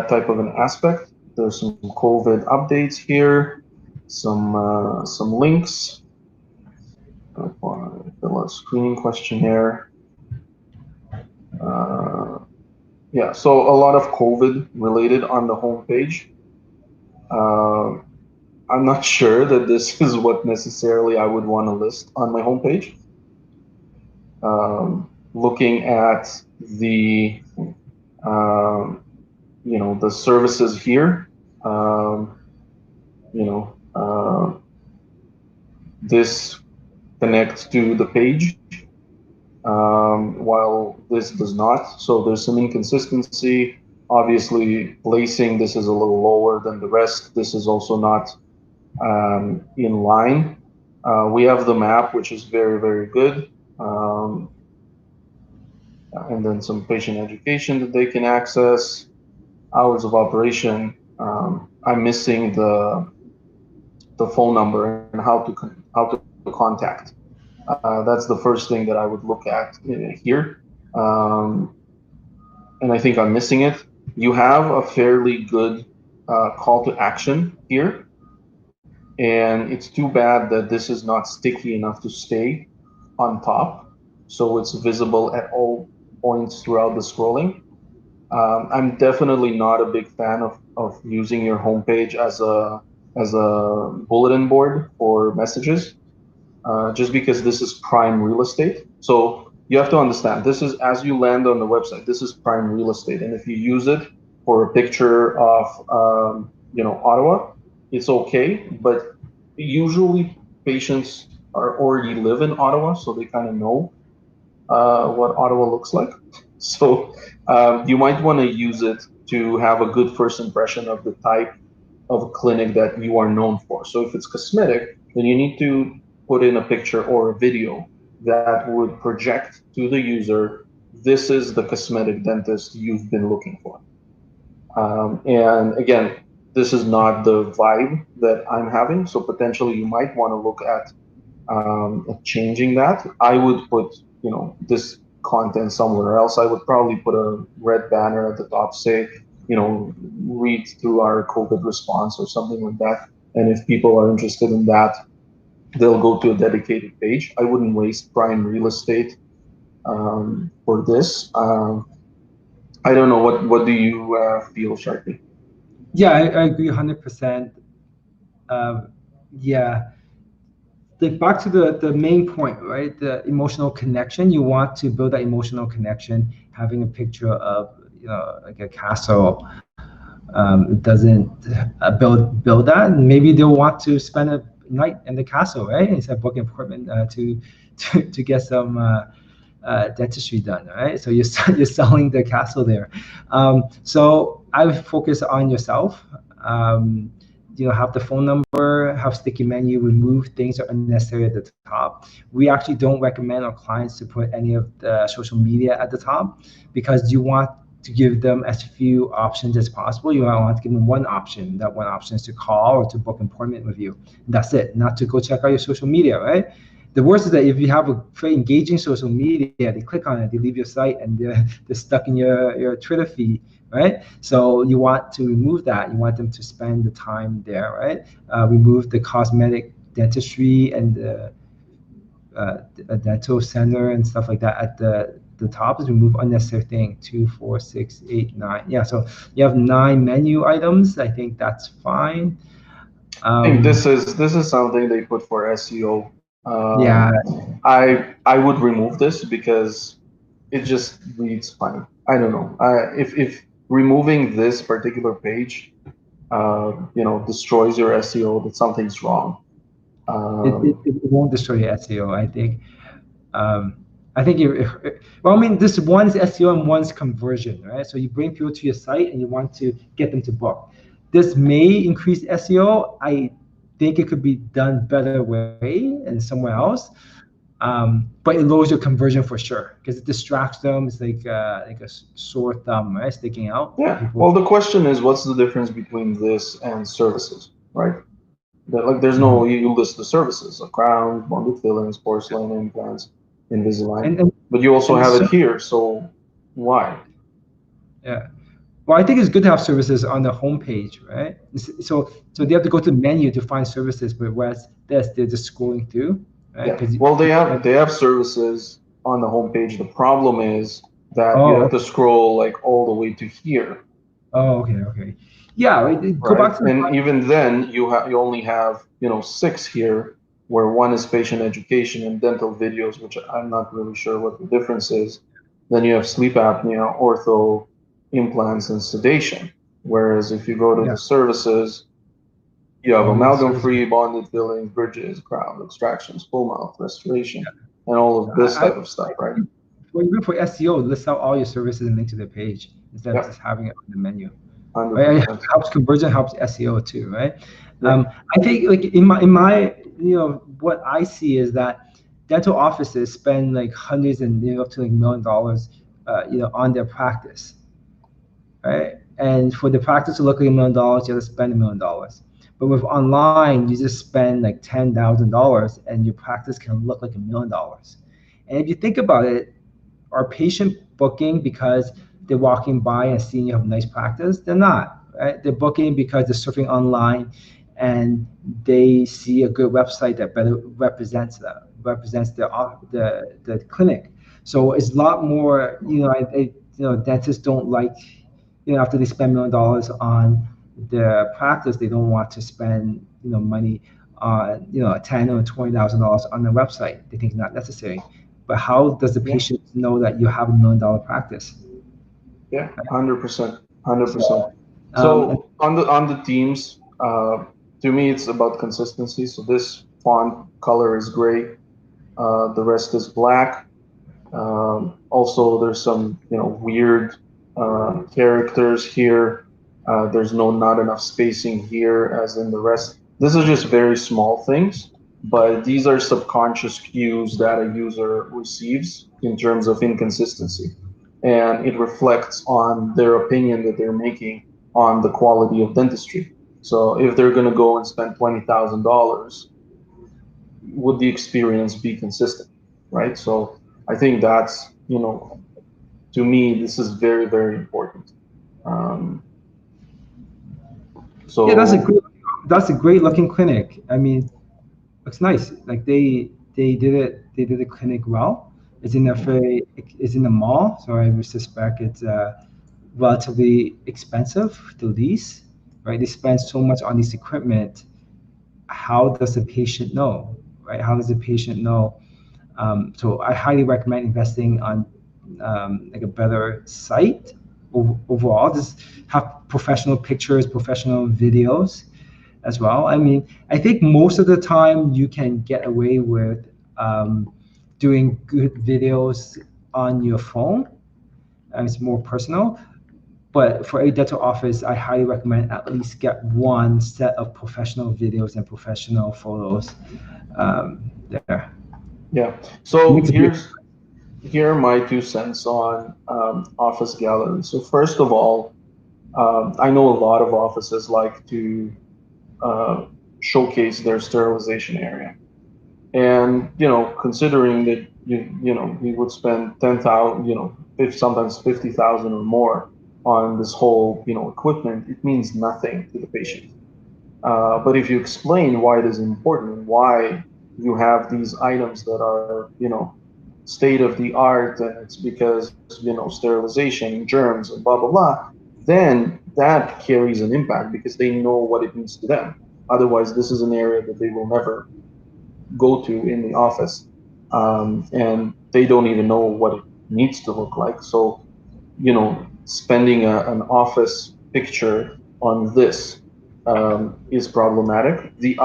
type of an aspect. There's some COVID updates here, some links, fill a screening questionnaire. Uh, yeah, so a lot of COVID related on the homepage. Uh, I'm not sure that this is what necessarily I would want to list on my homepage. Looking at the the services here, you know, this connects to the page, while this does not. So there's some inconsistency. Obviously, placing this is a little lower than the rest. This is also not in line. We have the map, which is very, very good. And then some patient education that they can access. Hours of operation. I'm missing the phone number and how to contact. That's the first thing that I would look at here, um, and I think I'm missing it. You have a fairly good call to action here, and it's too bad that this is not sticky enough to stay on top, so it's visible at all points throughout the scrolling. I'm definitely not a big fan of using your homepage as a bulletin board for messages, just because this is prime real estate. So you have to understand, this is as you land on the website, this is prime real estate, and if you use it for a picture of Ottawa, it's okay. But usually patients are already live in Ottawa, so they kind of know what Ottawa looks like. So you might want to use it to have a good first impression of the type of clinic that you are known for. So if it's cosmetic, then you need to put in a picture or a video that would project to the user, this is the cosmetic dentist you've been looking for. And again, this is not the vibe that I'm having. So potentially you might want to look at changing that. I would put, this content somewhere else. I would probably put a red banner at the top, say, read through our COVID response or something like that. And if people are interested in that, they'll go to a dedicated page. I wouldn't waste prime real estate for this. I don't know. What do you feel, Sharky? Yeah, I agree 100%. Yeah. Back to the main point, right? The emotional connection. You want to build that emotional connection. Having a picture of like a castle doesn't build that. And maybe they'll want to spend a night in the castle, right? Instead of booking an appointment to get some dentistry done, right? So you're selling the castle there. So I would focus on yourself. Have the phone number, have sticky menu, remove things that are unnecessary at the top. We actually don't recommend our clients to put any of the social media at the top because you want to give them as few options as possible. You want to give them one option. That one option is to call or to book an appointment with you. And that's it, not to go check out your social media, right? The worst is that if you have a very engaging social media, they click on it, they leave your site, and they're stuck in your Twitter feed, right? So you want to remove that. You want them to spend the time there, right? Remove the cosmetic dentistry and a dental center and stuff like that at the top. Is remove unnecessary thing. 2, 4, 6, 8, 9. Yeah, so you have 9 menu items. I think that's fine. I think this is something they put for SEO. Yeah, I would remove this because it just reads funny. I don't know. If removing this particular page, destroys your SEO, that something's wrong. it won't destroy your SEO. Um, I think well, I mean, this one's SEO and one's conversion, right? So you bring people to your site and you want to get them to book. This may increase SEO. I think it could be done better way and somewhere else. But it lowers your conversion for sure because it distracts them. It's like a sore thumb, right, sticking out for Yeah. people. Well, the question is, what's the difference between this and services, right? Like, there's Mhm. no, you list the services: a crown, bonded fillings, porcelain implants, Invisalign, And and but you also and the have it ser- here. So why? yeah. Well, I think it's good to have services on the homepage, right? So they have to go to the menu to find services, but whereas this, they're just scrolling through, right? Yeah. Because Well, they have services on the homepage. The problem is that you have oh, to scroll like all the way to here, oh, okay. Yeah, go right? back to the And even then, you only have, six here, where one is patient education and dental videos, which I'm not really sure what the difference is. Then you have sleep apnea, ortho, implants, and sedation. Whereas if you go to yeah, the services, you have all the amalgam-free, services. bonded fillings, bridges, crown extractions, full mouth restoration, and all of this I type of stuff, right? Well, even for SEO, list out all your services and link to the page instead of Yep, just having it on the menu. Right? It 100%. helps conversion, helps SEO too, right? Yep. I think like in my what I see is that dental offices spend like hundreds and up to like $1 million on their practice, right? And for the practice to look like $1 million, you have to spend $1 million. But with online, you just spend like $10,000 and your practice can look like $1 million. And if you think about it, are patient booking because they're walking by and seeing you have nice practice? They're not, right? They're booking because they're surfing online and they see a good website that better represents the clinic. So it's a lot more, dentists don't like, after they spend $1 million on their practice, they don't want to spend, money on, $10,000 or $20,000 on the website. They think it's not necessary. But how does the Yeah. patient know that you have $1 million practice? Yeah. 100%. 100%. So, and So on the teams, to me, it's about consistency. So this font color is gray. The rest is black. Also, there's some weird characters here. There's not enough spacing here as in the rest. This is just very small things, but these are subconscious cues that a user receives in terms of inconsistency, and it reflects on their opinion that they're making on the quality of dentistry. So if they're going to go and spend $20,000, would the experience be consistent, right? So I think that's, to me, this is very, very important. Um, yeah, so that's a great looking clinic. I mean, looks nice. Like they did the clinic well. It's in the mall, so I would suspect it's relatively expensive to lease, right? They spend so much on this equipment. How does the patient know, right? How does the patient know? So I highly recommend investing on like a better site overall. Just have professional pictures, professional videos as well. I mean, I think most of the time you can get away with doing good videos on your phone. It's more personal. But for a dental office, I highly recommend at least get one set of professional videos and professional photos there. yeah, It so makes a big here are my 2 cents on office gallery. So first of all, I know a lot of offices like to uh, showcase their sterilization area. And considering that we would spend 10,000, if sometimes 50,000 or more on this whole equipment, it means nothing to the patient. But if you explain why it is important, why you have these items that are state of the art, and it's because sterilization and germs and blah blah blah, then that carries an impact because they know what it means to them. Otherwise, this is an area that they will never go to in the office, and they don't even know what it needs to look like. So, spending an office picture on this is problematic. The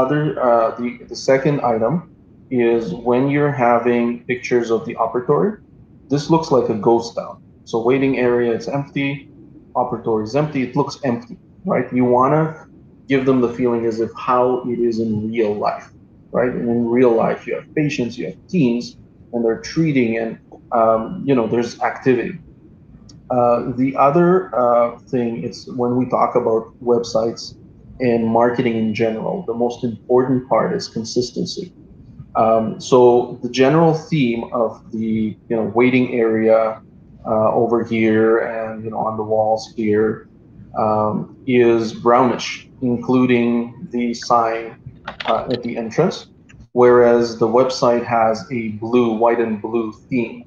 second item is when you're having pictures of the operatory, this looks like a ghost town. So waiting area, it's empty, operatory is empty, it looks empty, right? You want to give them the feeling as if how it is in real life, right? And in real life, you have patients, you have teams, and they're treating, and there's activity. The other thing is when we talk about websites and marketing in general, the most important part is consistency. So the general theme of the waiting area over here and on the walls here is brownish, including the sign at the entrance, whereas the website has a white and blue theme,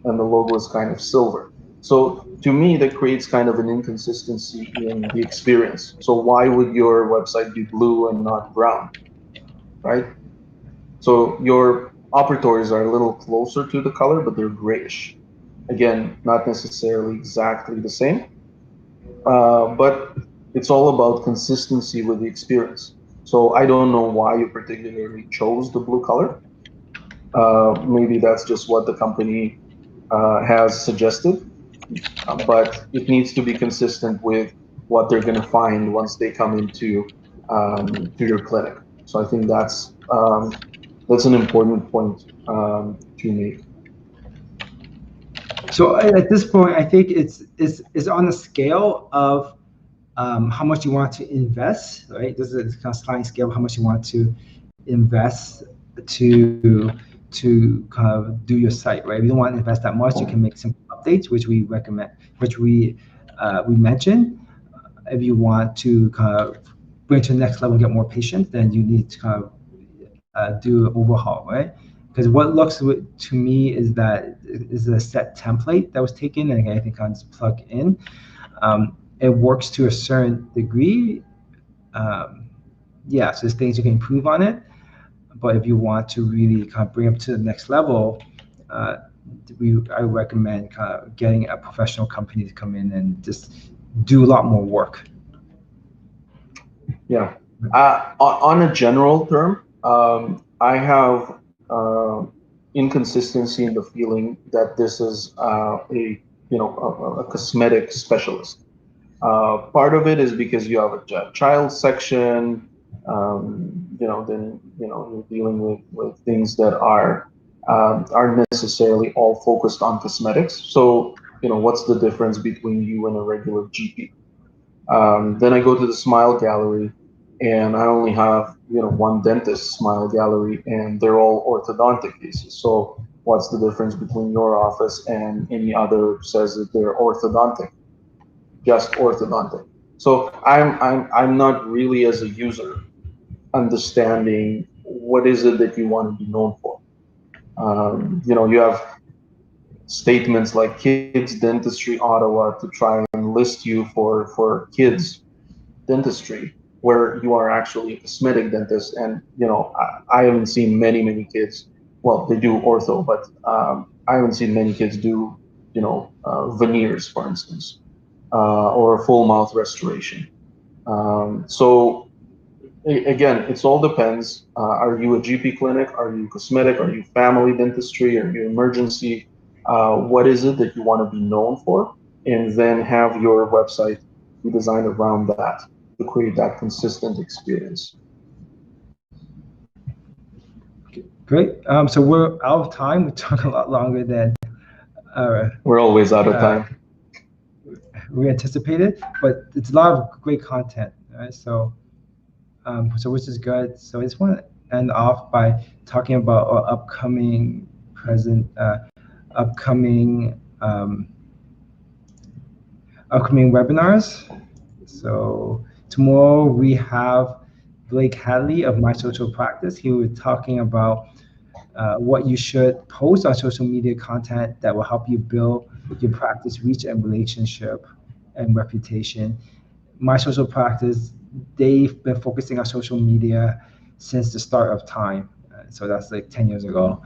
and the logo is kind of silver. So to me, that creates kind of an inconsistency in the experience. So why would your website be blue and not brown, right? So your operatories are a little closer to the color, but they're grayish. Again, not necessarily exactly the same, but it's all about consistency with the experience. So I don't know why you particularly chose the blue color. Maybe that's just what the company has suggested, but it needs to be consistent with what they're going to find once they come into to your clinic. So I think that's an important point to make. So at this point, I think it's on the scale of how much you want to invest, right? This is a kind of sliding scale of how much you want to invest to kind of do your site, right? If you don't want to invest that much, you can make some updates, which we recommend, which we mentioned. If you want to kind of bring to the next level and get more patients, then you need to kind of do an overhaul, right? Because what looks to me is that is a set template that was taken and I think kind of just plug in. It works to a certain degree. Yeah, so there's things you can improve on it. But if you want to really kind of bring up to the next level, I recommend kind of getting a professional company to come in and just do a lot more work. Yeah. On a general term, I have inconsistency in the feeling that this is a cosmetic specialist. Part of it is because you have a child section, then you're dealing with things that aren't necessarily all focused on cosmetics. So what's the difference between you and a regular GP? Then I go to the smile gallery, and I only have one dentist smile gallery, and they're all orthodontic cases. So what's the difference between your office and any other says that they're orthodontic, just orthodontic? So I'm not really as a user understanding what is it that you want to be known for. You have statements like Kids Dentistry Ottawa to try and list you for kids dentistry, where you are actually a cosmetic dentist. And I haven't seen many kids. Well, they do ortho, but I haven't seen many kids do veneers, for instance, or full mouth restoration. So again, it all depends. Are you a GP clinic? Are you cosmetic? Are you family dentistry? Are you emergency? What is it that you want to be known for? And then have your website be designed around that to create that consistent experience. Great. So we're out of time. We talk a lot longer than we're always out of time. We anticipated, but it's a lot of great content, right? So which is good. So I just want to end off by talking about our upcoming webinars. So tomorrow we have Blake Hadley of My Social Practice. He was talking about what you should post on social media content that will help you build your practice reach and relationship and reputation. my social practice, they've been focusing on social media since the start of time. So that's like 10 years ago.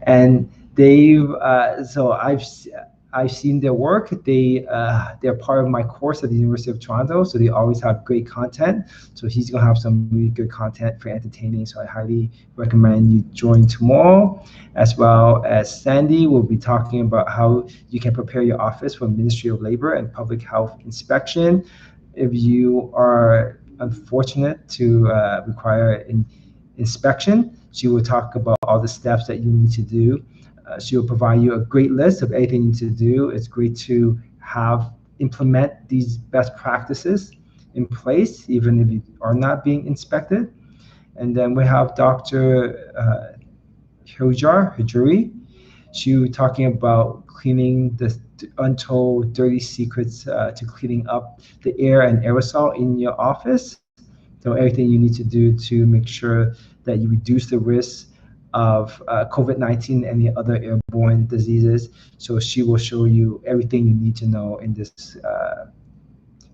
And they've so I've seen their work. They're part of my course at the University of Toronto, so they always have great content. So he's gonna have some really good content for entertaining. So I highly recommend you join tomorrow, as well as Sandy will be talking about how you can prepare your office for Ministry of Labor and Public Health inspection. If you are unfortunate to require an inspection, she will talk about all the steps that you need to do. She will provide you a great list of everything you need to do. It's great to implement these best practices in place, even if you are not being inspected. And then we have Dr. Hajuri. She was talking about cleaning the untold dirty secrets to cleaning up the air and aerosol in your office. So everything you need to do to make sure that you reduce the risk of COVID-19 and the other airborne diseases. So she will show you everything you need to know in this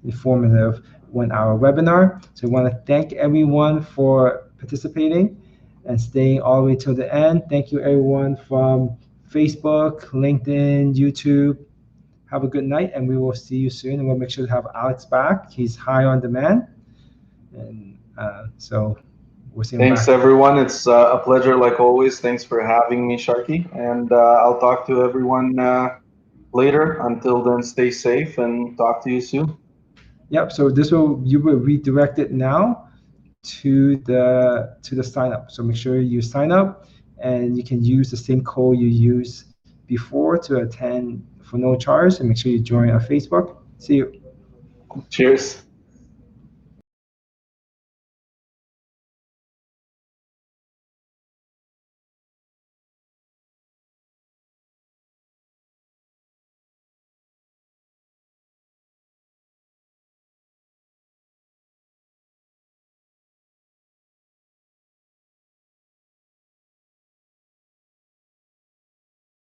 informative 1-hour webinar. So I want to thank everyone for participating and staying all the way till the end. Thank you everyone from Facebook, LinkedIn, YouTube. Have a good night, and we will see you soon. And we'll make sure to have Alex back. He's high on demand. And so we'll see him Thanks, back. everyone. It's a pleasure, like always. Thanks for having me, Sharky. And I'll talk to everyone later. Until then, stay safe and talk to you soon. Yep. So you will redirect it now to the sign up. So make sure you sign up, and you can use the same code you used before to attend for no charge. And make sure you join our Facebook. See you. Cheers.